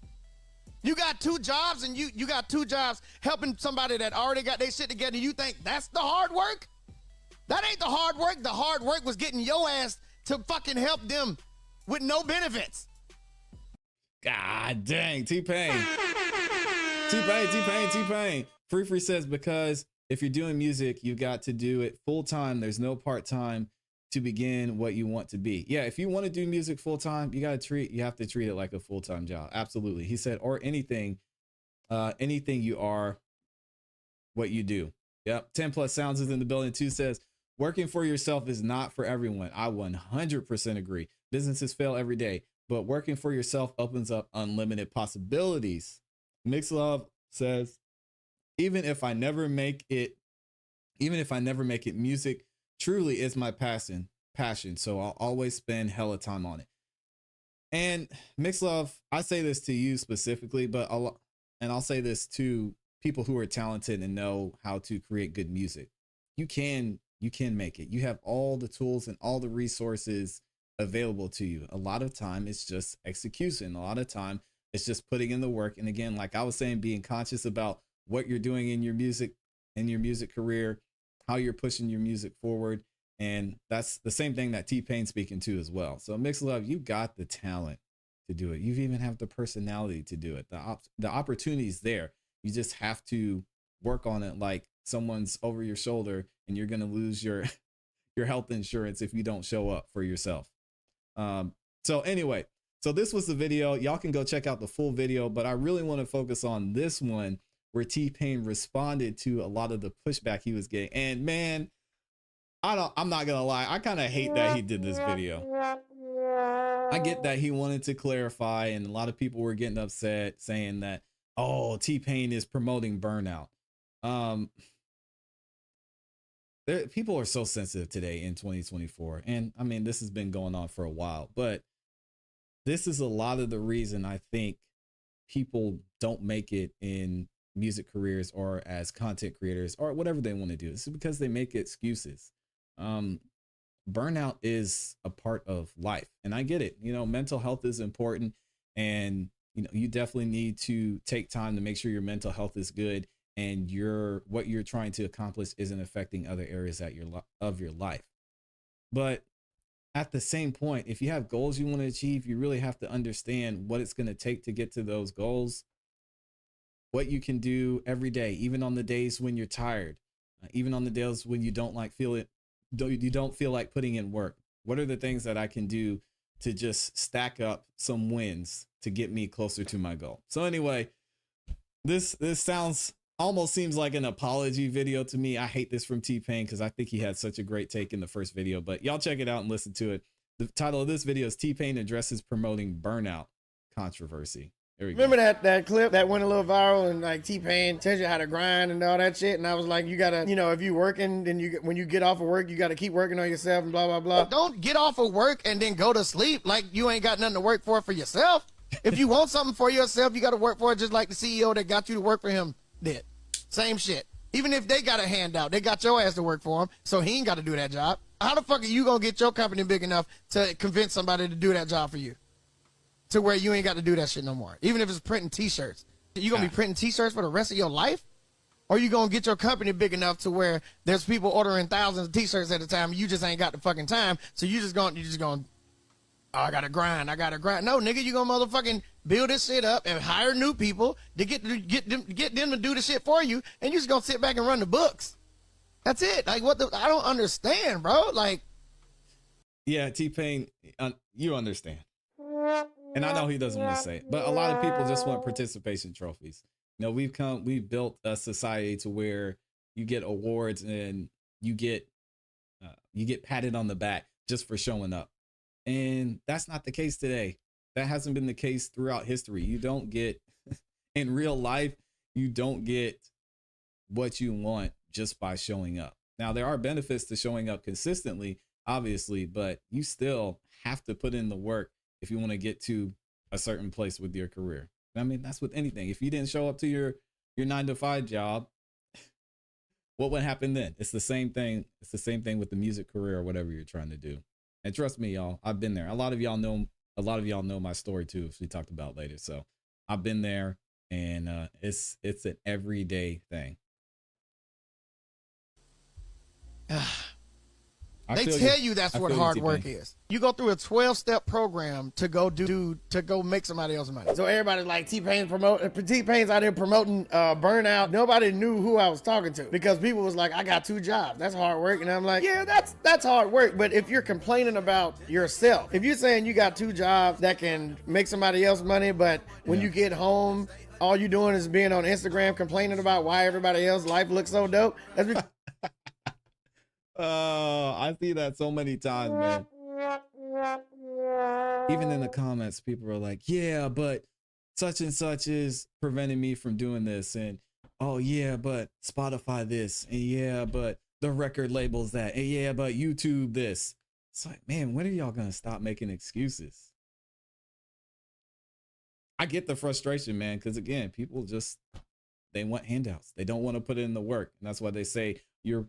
You got 2 jobs and you got 2 jobs helping somebody that already got their shit together. You think that's the hard work? That ain't the hard work. The hard work was getting your ass to fucking help them with no benefits. God dang, T-Pain. T-Pain. Free says, because if you're doing music, you got to do it full time. There's no part time. to begin what you want to be. Yeah, if you want to do music full time, you have to treat it like a full-time job. Absolutely. He said, or anything you are, what you do. Yep. 10 Plus Sounds is in the building too. Says working for yourself is not for everyone. I 100% agree. Businesses fail every day, but working for yourself opens up unlimited possibilities. Mix Love says, even if I never make it, music truly is my passion. So I'll always spend hella time on it. And Mix Love, I say this to you specifically, but I'll say this to people who are talented and know how to create good music. You can make it. You have all the tools and all the resources available to you. A lot of time it's just execution. A lot of time it's just putting in the work. And again, like I was saying, being conscious about what you're doing in your music career, how you're pushing your music forward. And that's the same thing that T-Pain's speaking to as well. So Mix Love, you got the talent to do it. You even have the personality to do it. The opportunity is there. You just have to work on it like someone's over your shoulder, and you're going to lose your health insurance if you don't show up for yourself. So anyway, so this was the video. Y'all can go check out the full video, but I really want to focus on this one where T-Pain responded to a lot of the pushback he was getting. And man, I'm not gonna lie, I kind of hate that he did this video. I get that he wanted to clarify, and a lot of people were getting upset saying that, oh, T-Pain is promoting Burnout. People are so sensitive today in 2024. And I mean, this has been going on for a while, but this is a lot of the reason I think people don't make it in music careers or as content creators or whatever they want to do. This is because they make excuses. Burnout is a part of life, and I get it. You know, mental health is important, and you know, you definitely need to take time to make sure your mental health is good and what you're trying to accomplish isn't affecting other areas of your life. But at the same point, if you have goals you want to achieve, you really have to understand what it's going to take to get to those goals, what you can do every day, even on the days when you're tired, even on the days when you don't feel like putting in work. What are the things that I can do to just stack up some wins to get me closer to my goal? So anyway, this almost seems like an apology video to me. I hate this from T-Pain because I think he had such a great take in the first video, but y'all check it out and listen to it. The title of this video is T-Pain addresses promoting burnout controversy. There we go. Remember that clip that went a little viral, and like T-Pain tells you how to grind and all that shit, and I was like, you gotta, you know, if you working, then when you get off of work, you gotta keep working on yourself and blah blah blah. Don't get off of work and then go to sleep like you ain't got nothing to work for yourself. If you want something for yourself, you gotta work for it, just like the CEO that got you to work for him did. Same shit. Even if they got a handout, they got your ass to work for him, so he ain't got to do that job. How the fuck are you gonna get your company big enough to convince somebody to do that job for you, to where you ain't got to do that shit no more? Even if it's printing t-shirts, you gonna be printing t-shirts for the rest of your life? Or you gonna get your company big enough to where there's people ordering thousands of t-shirts at a time, and you just ain't got the fucking time, so you just gonna oh, I gotta grind. No, nigga, you gonna motherfucking build this shit up and hire new people to get them to do the shit for you, and you just gonna sit back and run the books. That's it. Like, I don't understand, bro. Like, yeah, T-Pain, you understand. And I know he doesn't want to say it, but a lot of people just want participation trophies. You know, we've built a society to where you get awards and you get patted on the back just for showing up. And that's not the case today. That hasn't been the case throughout history. You don't get, in real life, you don't get what you want just by showing up. Now, there are benefits to showing up consistently, obviously, but you still have to put in the work if you want to get to a certain place with your career. I mean, that's with anything. If you didn't show up to your 9-to-5 job, what would happen then? It's the same thing. It's the same thing with the music career or whatever you're trying to do. And trust me, y'all, I've been there. A lot of y'all know my story too, which we talked about later. So I've been there, and it's an everyday thing. They tell you that's what hard work is. You go through a 12-step program to go make somebody else money. So everybody's like, T-Pain's out here promoting Burnout. Nobody knew who I was talking to because people was like, I got 2 jobs. That's hard work. And I'm like, yeah, that's hard work. But if you're complaining about yourself, if you're saying you got 2 jobs that can make somebody else money, but when you get home, all you doing is being on Instagram complaining about why everybody else's life looks so dope. That's because I see that so many times, man. Even in the comments, people are like, yeah, but such and such is preventing me from doing this. And, oh, yeah, but Spotify this. And, yeah, but the record labels that. And, yeah, but YouTube this. It's like, man, when are y'all going to stop making excuses? I get the frustration, man, because, again, people just, they want handouts. They don't want to put in the work. And that's why they say you're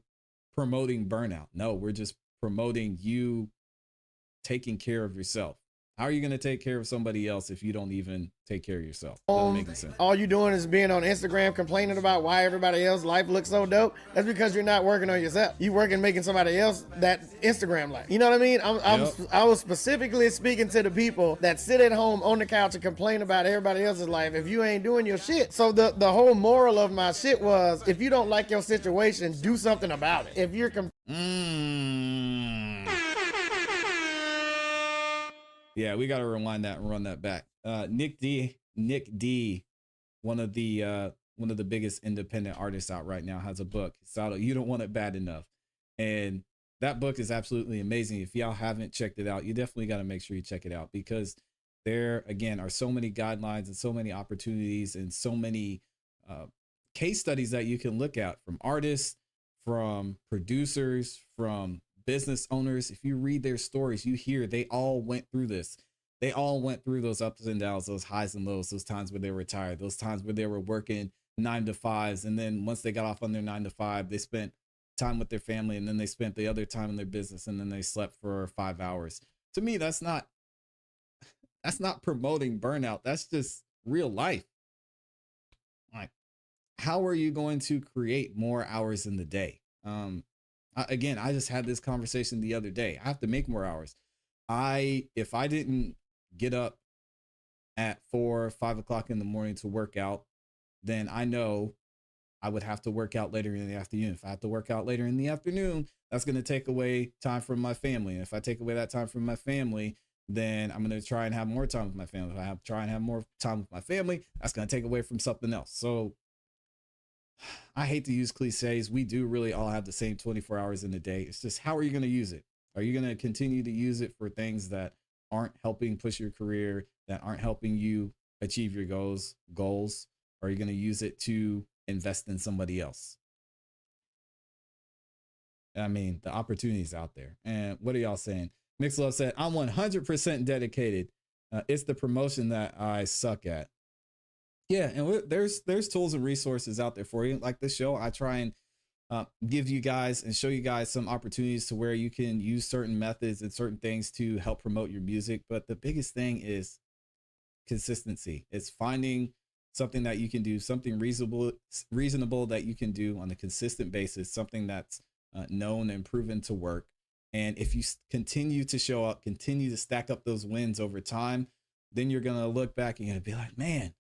promoting burnout. No, we're just promoting you taking care of yourself. How are you going to take care of somebody else if you don't even take care of yourself? Doesn't make sense. All you doing is being on Instagram complaining about why everybody else's life looks so dope. That's because you're not working on yourself. You working making somebody else that Instagram life. You know what I mean? I was specifically speaking to the people that sit at home on the couch and complain about everybody else's life if you ain't doing your shit. So the whole moral of my shit was, if you don't like your situation, do something about it. If you're Yeah, we got to rewind that and run that back. Nick D, one of the biggest independent artists out right now, has a book. It's out. You Don't Want It Bad Enough, and that book is absolutely amazing. If y'all haven't checked it out, you definitely got to make sure you check it out, because there again are so many guidelines and so many opportunities and so many case studies that you can look at from artists, from producers, from business owners. If you read their stories, you hear they all went through this. They all went through those ups and downs, those highs and lows, those times where they were tired, those times where they were working 9 to 5s. And then once they got off on their 9 to 5, they spent time with their family, and then they spent the other time in their business, and then they slept for 5 hours. To me, that's not promoting burnout. That's just real life. Like, how are you going to create more hours in the day? Again, I just had this conversation the other day. I have to make more hours. If I didn't get up at 4 or 5 o'clock in the morning to work out, then I know I would have to work out later in the afternoon. If I have to work out later in the afternoon, that's going to take away time from my family. And if I take away that time from my family, then I'm going to try and have more time with my family. If I try and have more time with my family, that's going to take away from something else. So I hate to use cliches. We do really all have the same 24 hours in a day. It's just, how are you going to use it? Are you going to continue to use it for things that aren't helping push your career, that aren't helping you achieve your goals? Or are you going to use it to invest in somebody else? I mean, the opportunity's out there. And what are y'all saying? Mixlove said, I'm 100% dedicated. It's the promotion that I suck at. Yeah, and there's tools and resources out there for you. Like this show, I try and give you guys and show you guys some opportunities to where you can use certain methods and certain things to help promote your music. But the biggest thing is consistency. It's finding something that you can do, something reasonable that you can do on a consistent basis, something that's known and proven to work. And if you continue to show up, continue to stack up those wins over time, then you're going to look back and you're going to be like, man,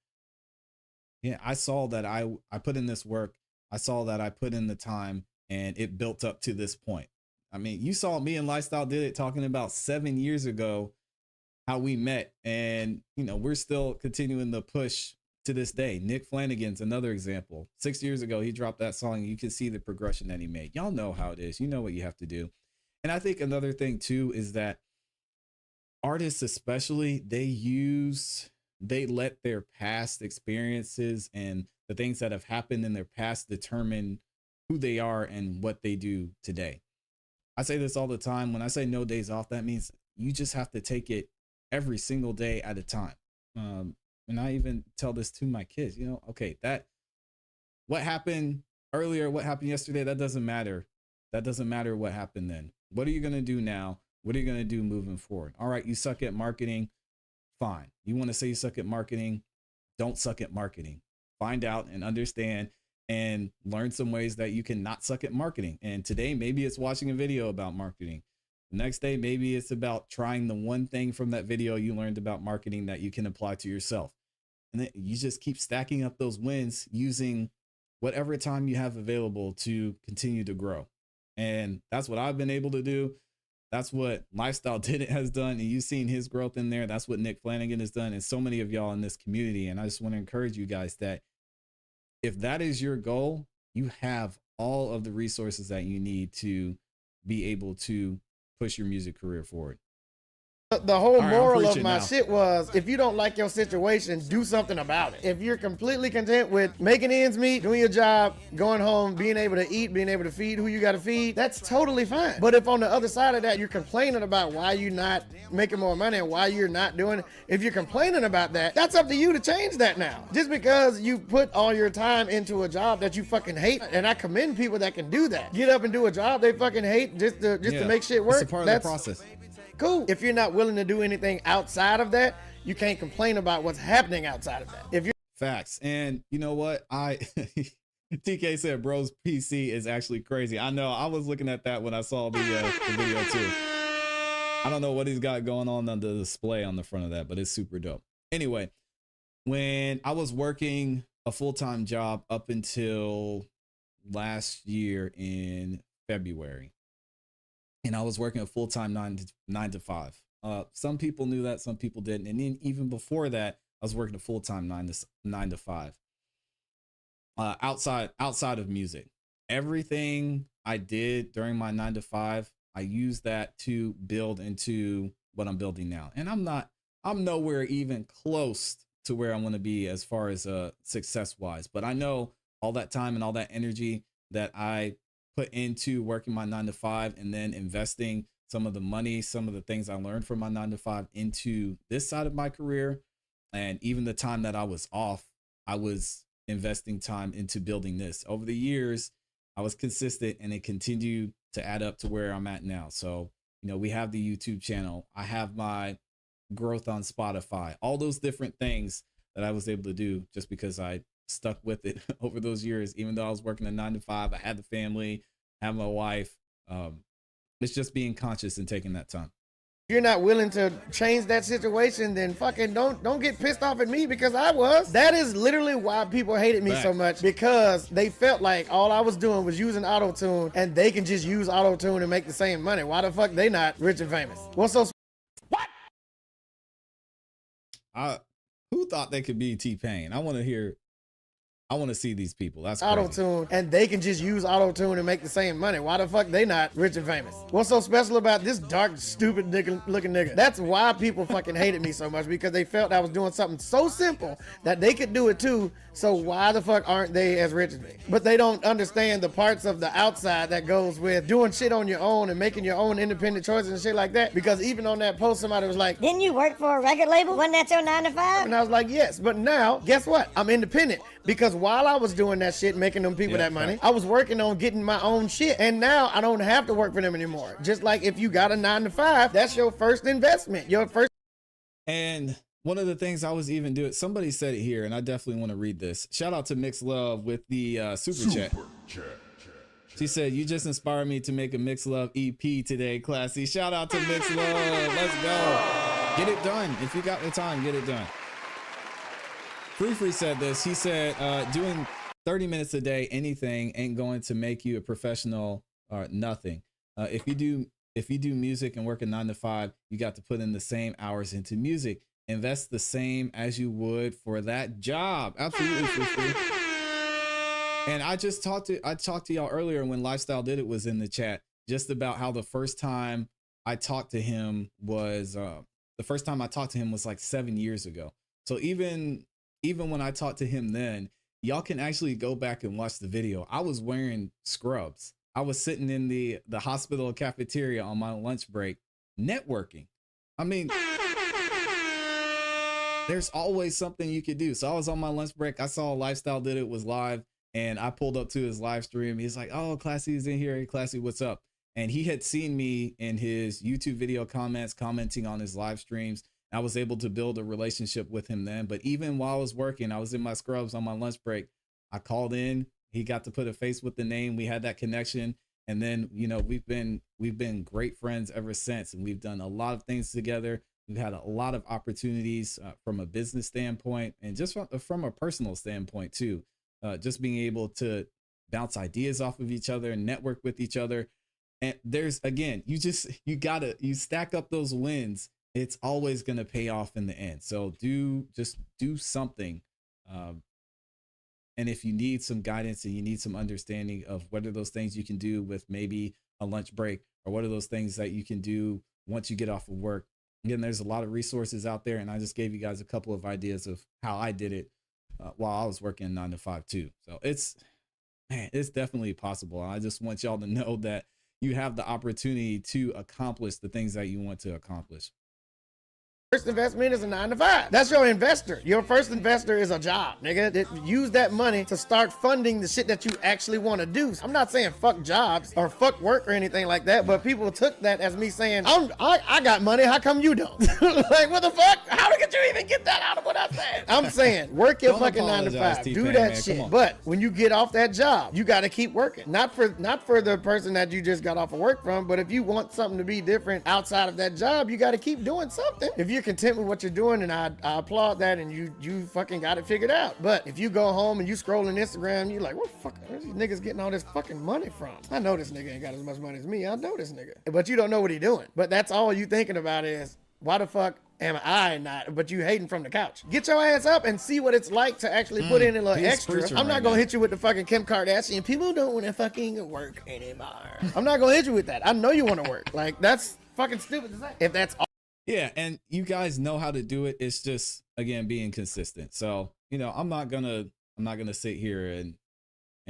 yeah, I saw that I put in this work. I saw that I put in the time, and it built up to this point. I mean, you saw me and Lifestyle Did It talking about 7 years ago, how we met, and, you know, we're still continuing the push to this day. Nick Flanagan's another example. 6 years ago, he dropped that song, and you can see the progression that he made. Y'all know how it is. You know what you have to do. And I think another thing too is that artists, especially, they let their past experiences and the things that have happened in their past determine who they are and what they do today. I say this all the time. When I say no days off, that means you just have to take it every single day at a time. And I even tell this to my kids, you know, okay, what happened earlier, what happened yesterday, that doesn't matter. That doesn't matter what happened then. What are you going to do now? What are you going to do moving forward? All right, you suck at marketing. Fine. You want to say you suck at marketing? Don't suck at marketing. Find out and understand and learn some ways that you can not suck at marketing. And today, maybe it's watching a video about marketing. The next day, maybe it's about trying the one thing from that video you learned about marketing that you can apply to yourself. And then you just keep stacking up those wins using whatever time you have available to continue to grow. And that's what I've been able to do. That's what Lifestyle Did It has done. And you've seen his growth in there. That's what Nick Flanagan has done. And so many of y'all in this community. And I just want to encourage you guys that if that is your goal, you have all of the resources that you need to be able to push your music career forward. The whole right, moral of my shit was, if you don't like your situation, do something about it. If you're completely content with making ends meet, doing your job, going home, being able to eat, being able to feed who you got to feed, that's totally fine. But if on the other side of that, you're complaining about why you're not making more money and why you're not doing it, if you're complaining about that, that's up to you to change that now. Just because you put all your time into a job that you fucking hate, and I commend people that can do that. Get up and do a job they fucking hate just to make shit work. It's a part of the process. Cool. If you're not willing to do anything outside of that, you can't complain about what's happening outside of that. If you're Facts. And you know what? TK said bro's PC is actually crazy. I know. I was looking at that when I saw the video too. I don't know what he's got going on the display on the front of that, but it's super dope. Anyway, when I was working a full-time job up until last year in February, and I was working a full-time 9 to 5. Some people knew that, some people didn't. And then even before that, I was working a full-time 9 to 5. Outside of music, everything I did during my 9 to 5, I used that to build into what I'm building now. And I'm nowhere even close to where I want to be as far as success-wise. But I know all that time and all that energy that I put into working my 9 to 5 and then investing some of the money, some of the things I learned from my 9 to 5 into this side of my career. And even the time that I was off, I was investing time into building this. Over the years, I was consistent and it continued to add up to where I'm at now. So, you know, we have the YouTube channel. I have my growth on Spotify, all those different things that I was able to do just because I stuck with it over those years. Even though I was working a 9 to 5, I had the family, have my wife. It's just being conscious and taking that time. If you're not willing to change that situation, then fucking don't get pissed off at me, because I was. That is literally why people hated me so much, because they felt like all I was doing was using auto-tune and they can just use auto-tune and make the same money. Why the fuck they not rich and famous? What's so who thought they could be T-Pain? I want to see these people. That's auto-tune and they can just use auto-tune and make the same money. Why the fuck they not rich and famous? What's so special about this dark, stupid looking nigga? That's why people fucking hated me so much, because they felt I was doing something so simple that they could do it too. So why the fuck aren't they as rich as me? But they don't understand the parts of the outside that goes with doing shit on your own and making your own independent choices and shit like that. Because even on that post, somebody was like, didn't you work for a record label? Wasn't that your 9 to 5? And I was like, yes, but now guess what? I'm independent, because while I was doing that shit, making them people that money, I was working on getting my own shit. And now I don't have to work for them anymore. Just like if you got a 9 to 5, that's your first investment, your first. And one of the things I was even doing, somebody said it here, and I definitely want to read this. Shout out to Mix Love with the super chat. She said, you just inspired me to make a Mix Love EP today, ClassE. Shout out to Mix Love. Let's go. Get it done. If you got the time, get it done. Free said this. He said, doing 30 minutes a day, anything ain't going to make you a professional or nothing. If you do music and work a 9 to 5, you got to put in the same hours into music. Invest the same as you would for that job. Absolutely, Free. And I talked to y'all earlier when Lifestyle Did It was in the chat, just about how the first time I talked to him was like 7 years ago. So even when I talked to him then, y'all can actually go back and watch the video. I was wearing scrubs. I was sitting in the hospital cafeteria on my lunch break, networking. I mean, there's always something you could do. So I was on my lunch break. I saw Lifestyle Did It was live, and I pulled up to his live stream. He's like, oh, ClassE's in here. Hey, ClassE, what's up? And he had seen me in his YouTube video comments, commenting on his live streams. I was able to build a relationship with him then. But even while I was working, I was in my scrubs on my lunch break. I called in. He got to put a face with the name. We had that connection. And then, you know, we've been great friends ever since, and we've done a lot of things together. We've had a lot of opportunities from a business standpoint, and just from a personal standpoint too. Just being able to bounce ideas off of each other and network with each other. And there's, again, you stack up those wins. It's always going to pay off in the end. So just do something. And if you need some guidance and you need some understanding of what are those things you can do with maybe a lunch break, or what are those things that you can do once you get off of work. Again, there's a lot of resources out there, and I just gave you guys a couple of ideas of how I did it while I was working 9 to 5 too. So it's definitely possible. I just want y'all to know that you have the opportunity to accomplish the things that you want to accomplish. First investment is a 9 to 5. That's your investor. Your first investor is a job, nigga. Use that money to start funding the shit that you actually want to do. I'm not saying fuck jobs or fuck work or anything like that, but people took that as me saying, I got money, how come you don't? Like, what the fuck? How did you even get that out of what I'm saying? I'm saying, work your fucking 9 to 5. T-Pain, do that man. shit. But when you get off that job, you got to keep working. Not for the person that you just got off of work from, but if you want something to be different outside of that job, you got to keep doing something. If you're content with what you're doing, and I applaud that, and you fucking got it figured out. But if you go home and you scrolling Instagram, you like, where's these niggas getting all this fucking money from? I know this nigga ain't got as much money as me. I know this nigga. But you don't know what he doing. But that's all you thinking about is, why the fuck am I not? But you hating from the couch. Get your ass up and see what it's like to actually put in a little extra. I'm not gonna hit you with the fucking Kim Kardashian. People don't want to fucking work anymore. I'm not gonna hit you with that. I know you want to work. Like, that's fucking stupid to say. If that's all. Yeah, and you guys know how to do it. It's just, again, being consistent. So, you know, I'm not gonna sit here and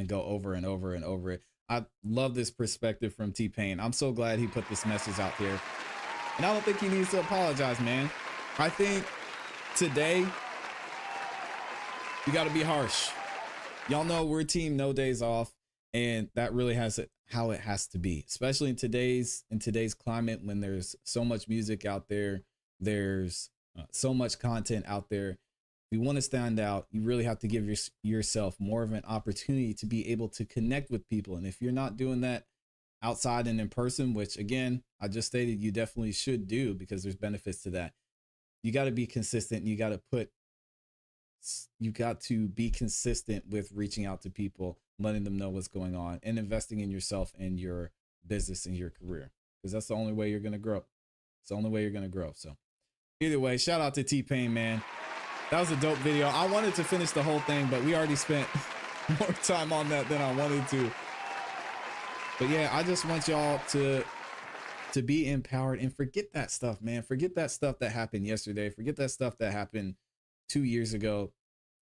go over and over and over it. I love this perspective from T-Pain. I'm so glad he put this message out there. And I don't think he needs to apologize, man. I think today you got to be harsh. Y'all know we're team no days off, and that really has it how it has to be, especially in today's climate, when there's so much music out there, there's so much content out there. If you want to stand out, you really have to give yourself more of an opportunity to be able to connect with people. And if you're not doing that outside and in person, which again, I just stated you definitely should do, because there's benefits to that, you got to be consistent, and you got to be consistent with reaching out to people, letting them know what's going on, and investing in yourself and your business and your career, because that's the only way you're going to grow. It's the only way you're going to grow. So either way, shout out to T-Pain, man. That was a dope video. I wanted to finish the whole thing, but we already spent more time on that than I wanted to. But yeah, I just want y'all to be empowered and forget that stuff, man. Forget that stuff that happened yesterday. Forget that stuff that happened 2 years ago.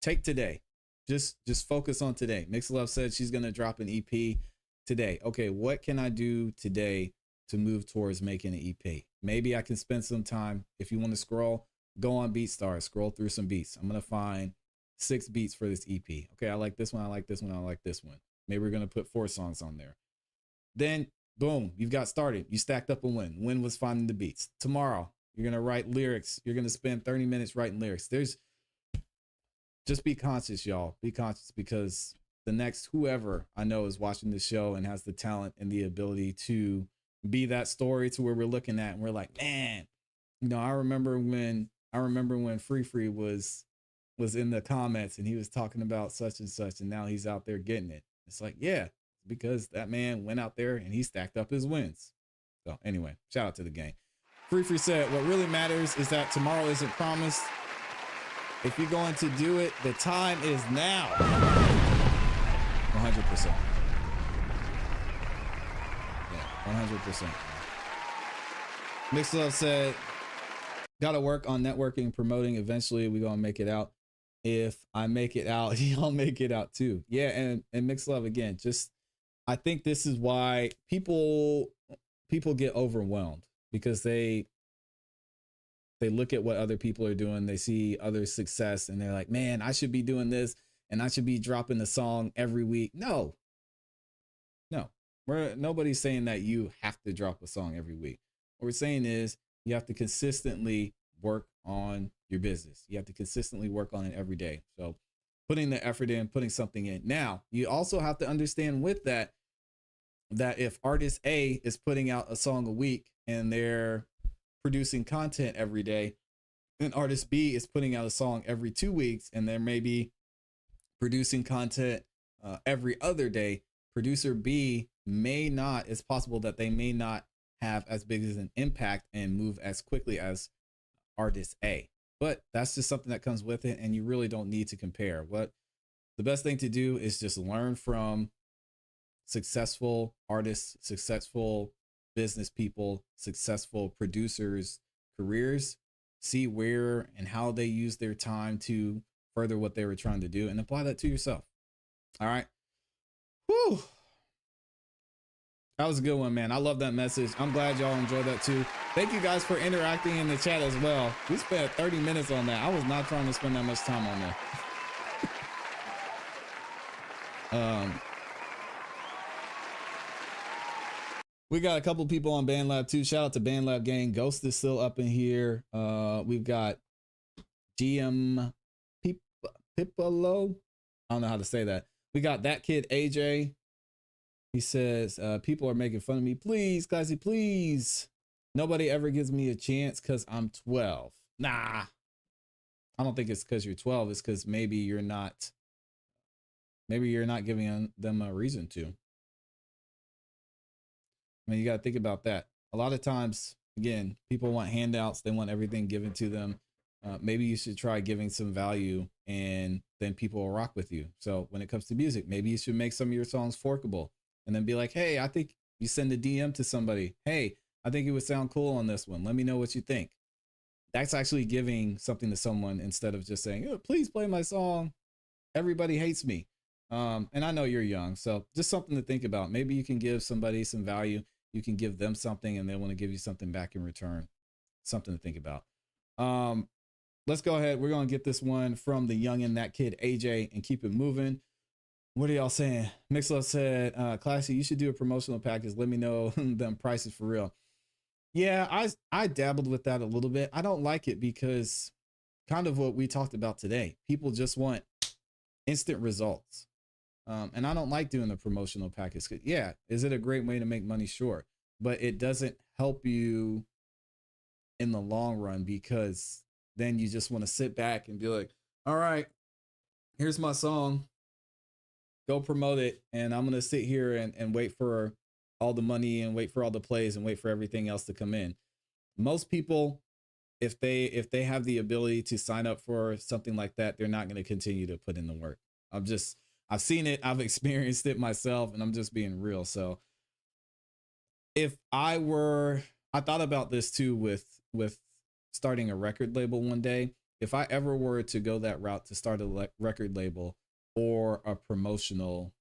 Take today. Just focus on today. Mix Love said she's going to drop an EP today. Okay, what can I do today to move towards making an EP? Maybe I can spend some time. If you want to scroll, go on BeatStars, scroll through some beats. I'm going to find 6 beats for this EP. Okay, I like this one. I like this one. I like this one. Maybe we're going to put 4 songs on there. Then boom, you've got started. You stacked up a win. Win was finding the beats. Tomorrow, you're going to write lyrics. You're going to spend 30 minutes writing lyrics. Just be conscious, y'all. Be conscious, because the next whoever I know is watching this show and has the talent and the ability to be that story to where we're looking at and we're like, man, you know, I remember when Free was in the comments and he was talking about such and such, and now he's out there getting it. It's like, yeah, because that man went out there and he stacked up his wins. So anyway, shout out to the gang. Free said, what really matters is that tomorrow isn't promised. If you're going to do it, the time is now. 100%. Yeah, 100%. Mix Love said, gotta work on networking, promoting. Eventually we're gonna make it out. If I make it out, y'all make it out too. Yeah, and Mix Love, again, just, I think this is why people get overwhelmed, because they look at what other people are doing. They see other success and they're like, man, I should be doing this and I should be dropping a song every week. No, nobody's saying that you have to drop a song every week. What we're saying is you have to consistently work on your business. You have to consistently work on it every day. So putting the effort in, putting something in. Now, you also have to understand with that, that if artist A is putting out a song a week and they're producing content every day, and artist B is putting out a song every 2 weeks and they're maybe producing content every other day, producer B may not, it's possible that they may not have as big as an impact and move as quickly as artist A. But that's just something that comes with it, and you really don't need to compare. What the best thing to do is just learn from successful artists, successful business people, successful producers' careers, see where and how they use their time to further what they were trying to do, and apply that to yourself. All right. Whew. That was a good one, man. I love that message. I'm glad y'all enjoyed that too. Thank you guys for interacting in the chat as well. We spent 30 minutes on that. I was not trying to spend that much time on that. We got a couple people on BandLab too. Shout out to BandLab gang. Ghost is still up in here. We've got GM Pipolo. I don't know how to say that. We got that kid AJ. He says, people are making fun of me. Please, ClassE, please. Nobody ever gives me a chance because I'm 12. Nah. I don't think it's because you're 12. It's because maybe you're not giving them a reason to. I mean, you got to think about that. A lot of times, again, people want handouts. They want everything given to them. Maybe you should try giving some value, and then people will rock with you. So when it comes to music, maybe you should make some of your songs forkable and then be like, hey, I think you send a DM to somebody. Hey, I think it would sound cool on this one. Let me know what you think. That's actually giving something to someone instead of just saying, oh, please play my song. Everybody hates me. And I know you're young, so just something to think about. Maybe you can give somebody some value. You can give them something and they want to give you something back in return. Something to think about. Let's go ahead. We're going to get this one from the youngin', that kid AJ, and keep it moving. What are y'all saying? Mixlove said, ClassE, you should do a promotional package. Let me know them prices for real. Yeah, I dabbled with that a little bit. I don't like it because kind of what we talked about today. People just want instant results. And I don't like doing the promotional package. Yeah, is it a great way to make money? Sure. But it doesn't help you in the long run, because then you just want to sit back and be like, all right, here's my song. Go promote it. And I'm going to sit here and wait for all the money and wait for all the plays and wait for everything else to come in. Most people, if they have the ability to sign up for something like that, they're not going to continue to put in the work. I've seen it. I've experienced it myself, and I'm just being real. So if I thought about this too with starting a record label one day. If I ever were to go that route to start a record label or a promotional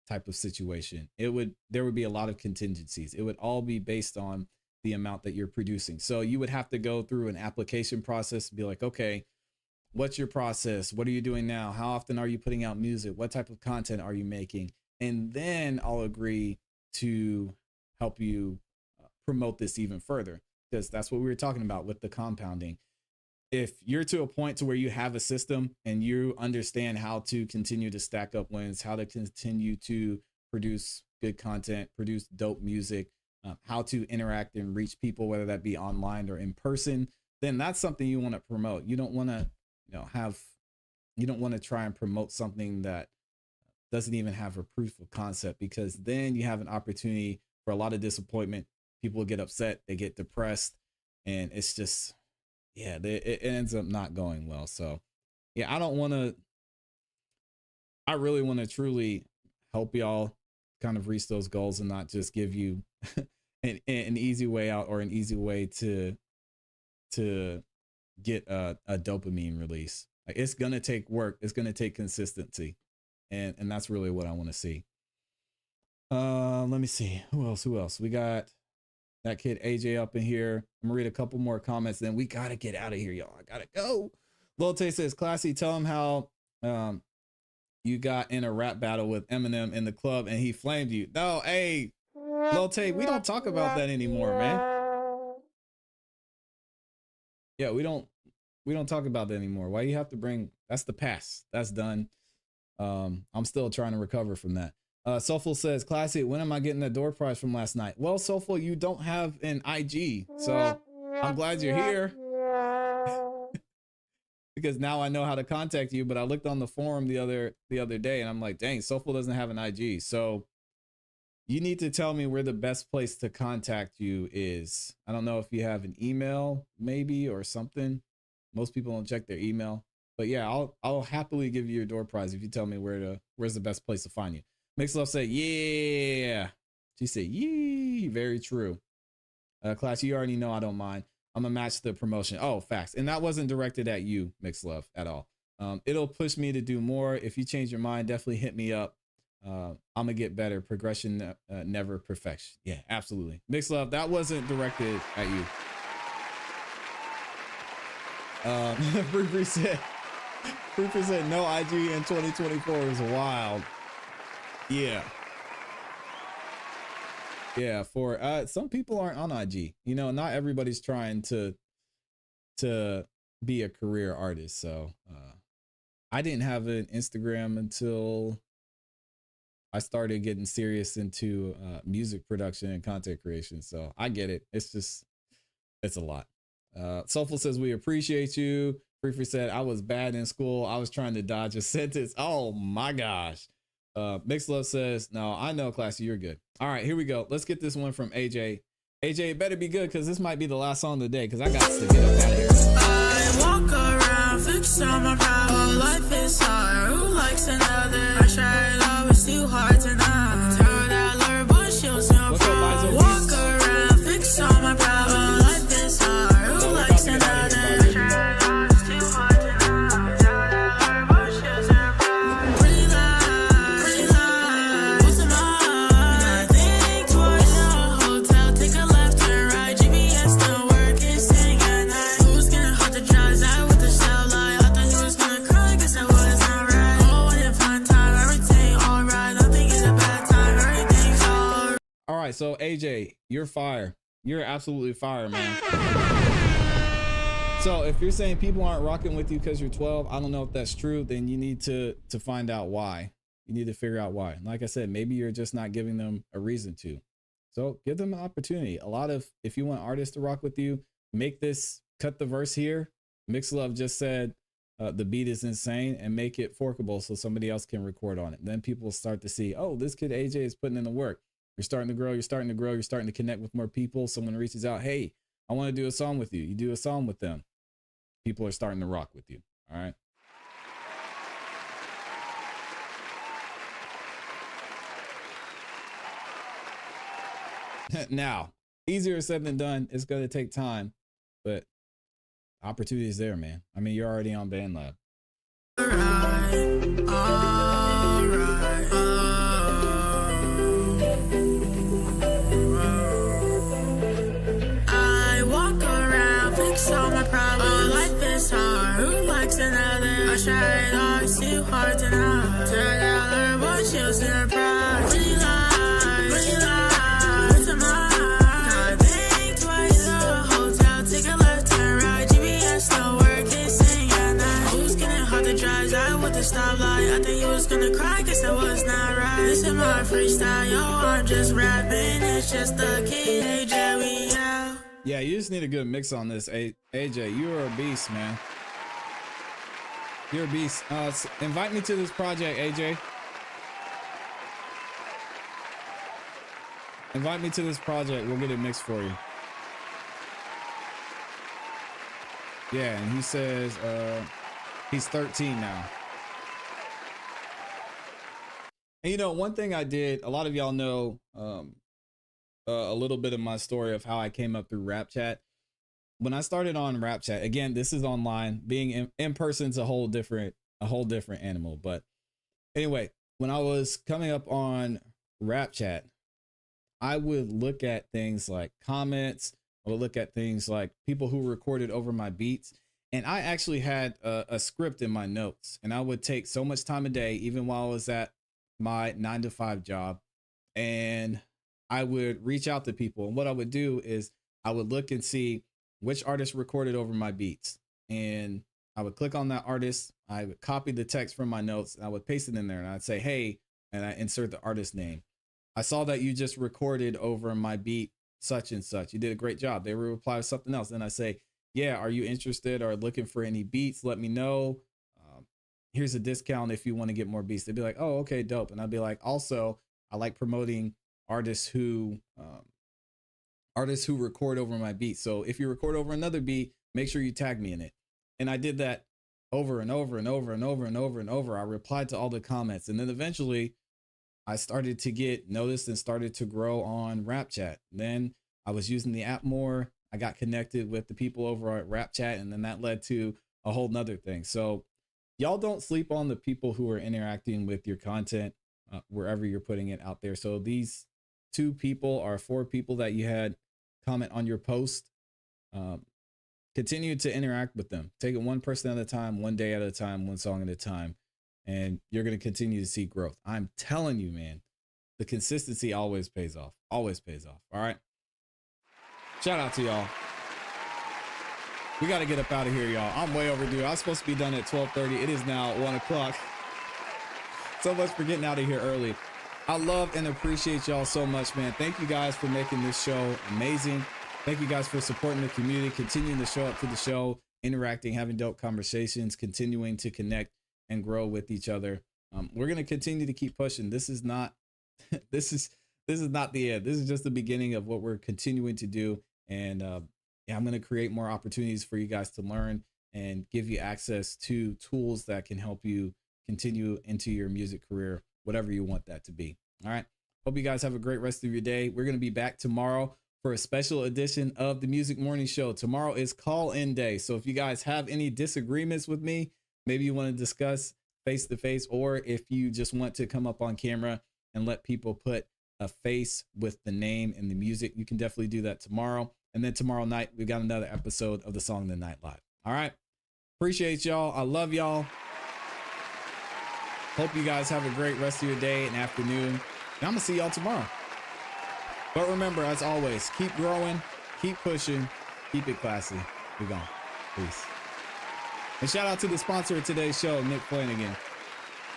type of situation, there would be a lot of contingencies. It would all be based on the amount that you're producing. So you would have to go through an application process, be like, okay, what's your process? What are you doing now? How often are you putting out music? What type of content are you making? And then I'll agree to help you promote this even further, because that's what we were talking about with the compounding. If you're to a point to where you have a system and you understand how to continue to stack up wins, how to continue to produce good content, produce dope music, how to interact and reach people, whether that be online or in person, then that's something you want to promote. You don't want to, you don't want to try and promote something that doesn't even have a proof of concept, because then you have an opportunity for a lot of disappointment. People get upset, they get depressed, and it's just, yeah, it ends up not going well. So yeah, I really want to truly help y'all kind of reach those goals and not just give you an easy way out or an easy way to get a dopamine release. Like, it's going to take work. It's going to take consistency. And that's really what I want to see. Let me see. Who else? We got that kid AJ up in here. I'm gonna read a couple more comments, then we gotta get out of here, y'all. I gotta go. Lotte says, ClassE, tell him how you got in a rap battle with Eminem in the club and he flamed you. No, hey, Lotte, we don't talk about that anymore, man. Yeah, we don't talk about that anymore. Why you have to bring, that's the past. That's done. I'm still trying to recover from that. Soulful says, "Classy, when am I getting that door prize from last night?" Well, Soulful, you don't have an IG, so I'm glad you're here because now I know how to contact you. But I looked on the forum the other day, and I'm like, dang, Soulful doesn't have an IG, so you need to tell me where the best place to contact you is. I don't know if you have an email, maybe, or something. Most people don't check their email, but yeah, I'll happily give you your door prize if you tell me where's the best place to find you. Mix Love said, yeah. She said, yee. Very true. Class, you already know I don't mind. I'm gonna match the promotion. Oh, facts. And that wasn't directed at you, Mix Love, at all. It'll push me to do more. If you change your mind, definitely hit me up. I'm gonna get better. Progression, never perfection. Yeah, absolutely. Mix Love, that wasn't directed at you. Free said no IG in 2024 is wild. Yeah. For some people aren't on IG. You know, not everybody's trying to be a career artist. So I didn't have an Instagram until I started getting serious into music production and content creation. So I get it. It's a lot. Soulful says, we appreciate you. Free said, I was bad in school. I was trying to dodge a sentence. Oh my gosh. Mixed Love says, no, I know, Classy, you're good. All right, here we go. Let's get this one from AJ. AJ, it better be good because this might be the last song of the day because I got to get up out of here. I walk around, fix on my problem. Life is hard. Who likes another? I tried always too hard to not. Tell that lure, but she'll still problem. Walk around, fix on my problem. Life is hard. Who likes another? I tried always too hard to not. Tell that lure, but she'll still problem. Pretty lies, what's the mind? I think twice. Hotel, take a left turn right. GPS don't work, it's saying at night. Who's gonna hold the drugs out with the shell light? I thought he was gonna cry, guess that was not right. Oh, what a fun time, everything alright. Nothing is a bad time, everything's alright. All right, so AJ, you're fire. You're absolutely fire, man. So if you're saying people aren't rocking with you because you're 12, I don't know if that's true. Then you need to find out why. You need to figure out why. Like I said, maybe you're just not giving them a reason to. So give them an opportunity. If you want artists to rock with you, cut the verse here. Mix Love just said the beat is insane and make it forkable so somebody else can record on it. Then people start to see, oh, this kid AJ is putting in the work. You're starting to grow, you're starting to connect with more people. Someone reaches out, hey, I want to do a song with you. You do a song with them. People are starting to rock with you. All right. Now, easier said than done. It's going to take time, but opportunity is there, man. I mean, you're already on BandLab. I walk around, fix all my problems. Life is hard. Who likes another? I tried always too hard to not. Turned out her, but she'll still proud. Pretty lies, to mine. I think twice. Hotel, take a left turn right. GPS don't work, it's saying at night. Who's gonna hold the drives out with the stoplight? I think you was gonna cry, guess that was not right. This is my freestyle, yo, I'm just rapping. It's just a kid, AJ, we out. Yeah, you just need a good mix on this, AJ. You're a beast, man. You're a beast. Invite me to this project, AJ. Invite me to this project. We'll get it mixed for you. Yeah, and he says he's 13 now. And you know, one thing I did, a lot of y'all know a little bit of my story of how I came up through Rap Chat. When I started on Rap Chat, again, this is online. Being in person is a whole different animal. But anyway, when I was coming up on Rap Chat, I would look at things like comments. I would look at things like people who recorded over my beats. And I actually had a script in my notes. And I would take so much time a day, even while I was at my 9-to-5 job. And I would reach out to people. And what I would do is I would look and see which artist recorded over my beats. And I would click on that artist. I would copy the text from my notes. And I would paste it in there. And I'd say, hey, and I insert the artist name. I saw that you just recorded over my beat such and such. You did a great job. They will reply with something else. Then I say, yeah, are you interested or looking for any beats? Let me know. Here's a discount if you want to get more beats. They'd be like, oh, okay, dope. And I'd be like, also, I like promoting artists who record over my beat. So if you record over another beat, make sure you tag me in it. And I did that over and over and over and over and over and over. I replied to all the comments. And then eventually I started to get noticed and started to grow on RapChat. Then I was using the app more. I got connected with the people over at RapChat, and then that led to a whole nother thing. So y'all don't sleep on the people who are interacting with your content wherever you're putting it out there. So these 4 people that you had comment on your post, continue to interact with them. Take it one person at a time, one day at a time, one song at a time, and you're going to continue to see growth. I'm telling you, man, the consistency always pays off. Always pays off. All right. Shout out to y'all. We got to get up out of here, y'all. I'm way overdue. I was supposed to be done at 12:30. It is now 1 o'clock. So much for getting out of here early. I love and appreciate y'all so much, man. Thank you guys for making this show amazing. Thank you guys for supporting the community, continuing to show up to the show, interacting, having dope conversations, continuing to connect and grow with each other. We're going to continue to keep pushing. This is not this is not the end. This is just the beginning of what we're continuing to do. And I'm going to create more opportunities for you guys to learn and give you access to tools that can help you continue into your music career, whatever you want that to be. All right. Hope you guys have a great rest of your day. We're going to be back tomorrow for a special edition of the Music Morning Show. Tomorrow is call-in day. So if you guys have any disagreements with me, maybe you want to discuss face to face, or if you just want to come up on camera and let people put a face with the name and the music, you can definitely do that tomorrow. And then tomorrow night, we've got another episode of the Song of the Night Live. All right. Appreciate y'all. I love y'all. Hope you guys have a great rest of your day and afternoon. And I'm going to see y'all tomorrow. But remember, as always, keep growing, keep pushing, keep it classy. We're gone. Peace. And shout out to the sponsor of today's show, Nick Flanagan.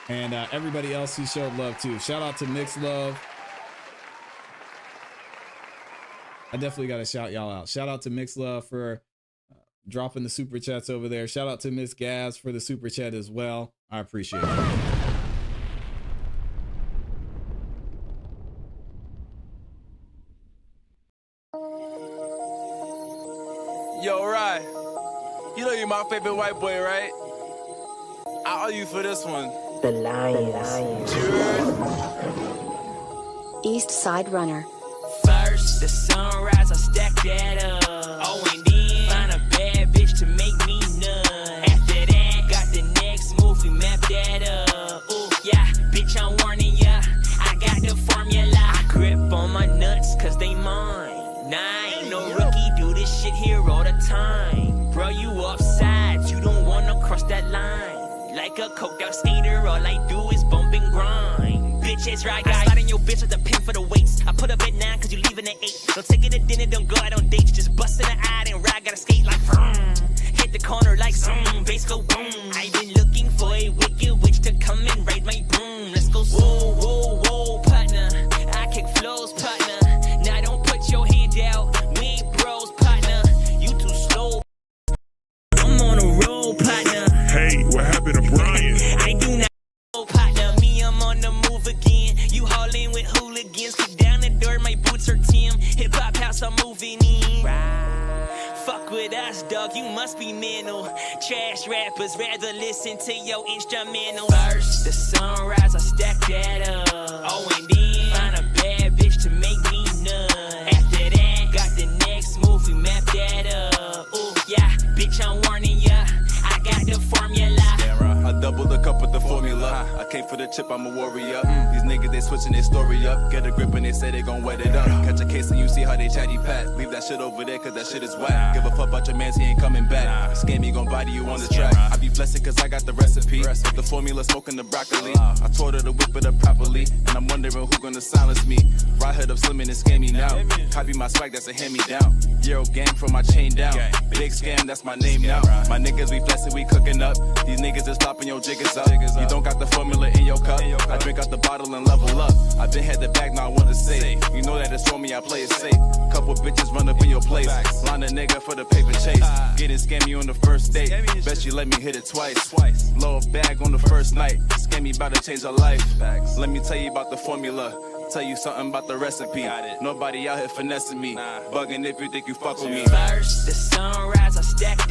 And everybody else who showed love too. Shout out to Mix Love. I definitely got to shout y'all out. Shout out to Mix Love for dropping the super chats over there. Shout out to Miss Gaz for the super chat as well. I appreciate it. Yo, Rye, you know you're my favorite white boy, right? I owe you for this one. The Lions. East Side Runner. First, the sunrise, I stack that up. Oh, and then find a bad bitch to make me nut. After that, got the next move, we map that up. Ooh, yeah, bitch, I'm warning ya. I got the formula. I grip on my nuts, cause they mine. Nah, I ain't no rookie, do this shit here all the time. Bro, you offsides, you don't wanna cross that line. Like a coked out skater, all I do is bump and grind. Bitches, right guy. I slide in your bitch with a pin for the weights. I put up at 9 cause you leaving at 8. Don't take it to dinner, don't go out on dates. Just bust in the eye and ride, gotta skate like vroom. Hit the corner like zoom, bass go boom. I've been looking for a wicked witch to come and ride my broom. Let's go whoa, whoa, whoa, partner. I kick flows, partner. Now don't put your hand out, we ain't bros, partner. You too slow. I'm on a roll, partner. Hey, what happened to Brian? I do not know, partner. Me, I'm on the move again. You haul in with hooligans. Kick down the door, my boots are Tim. Hip hop house, I'm moving in. Fuck with us, dog. You must be mental. Trash rappers rather listen to your instrumental. First, the sunrise, I stack that up. Oh, and then find a bad bitch to make me nut. After that, got the next move, we map that up. Ooh, yeah, bitch, I'm warning ya. I got the formula. I double the cup with the formula. I came for the chip, I'm a warrior. These niggas, they switching their story up. Get a grip and they say they gon' wet it up. Catch a case and you see how they chatty pat. Leave that shit over there cause that shit is whack. Give a fuck about your mans, he ain't coming back. Scam me, gon' body you on the track. I be blessed cause I got the recipe. With the formula, smoking the broccoli. I told her to whip it up properly. And I'm wondering who gonna silence me. Right hood up slimming and scam me now. Copy my swag, that's a hand me down. Euro gang from my chain down. Big scam, that's my name now. My niggas, we blessed, we cooking up. These niggas is stopping your jiggers up. You don't got the formula in your your cup. I drink out the bottle and level up. I been had the bag, now I want to say. You know that it's for me, I play it safe. Couple bitches run up in your place. Line a nigga for the paper chase. Getting scammy on the first date. Bet you let me hit it twice. Low bag on the first night. Scammy about to change her life. Let me tell you about the formula. Tell you something about the recipe. Nobody out here finessing me. Bugging if you think you fuck with me. First, the sunrise, I stack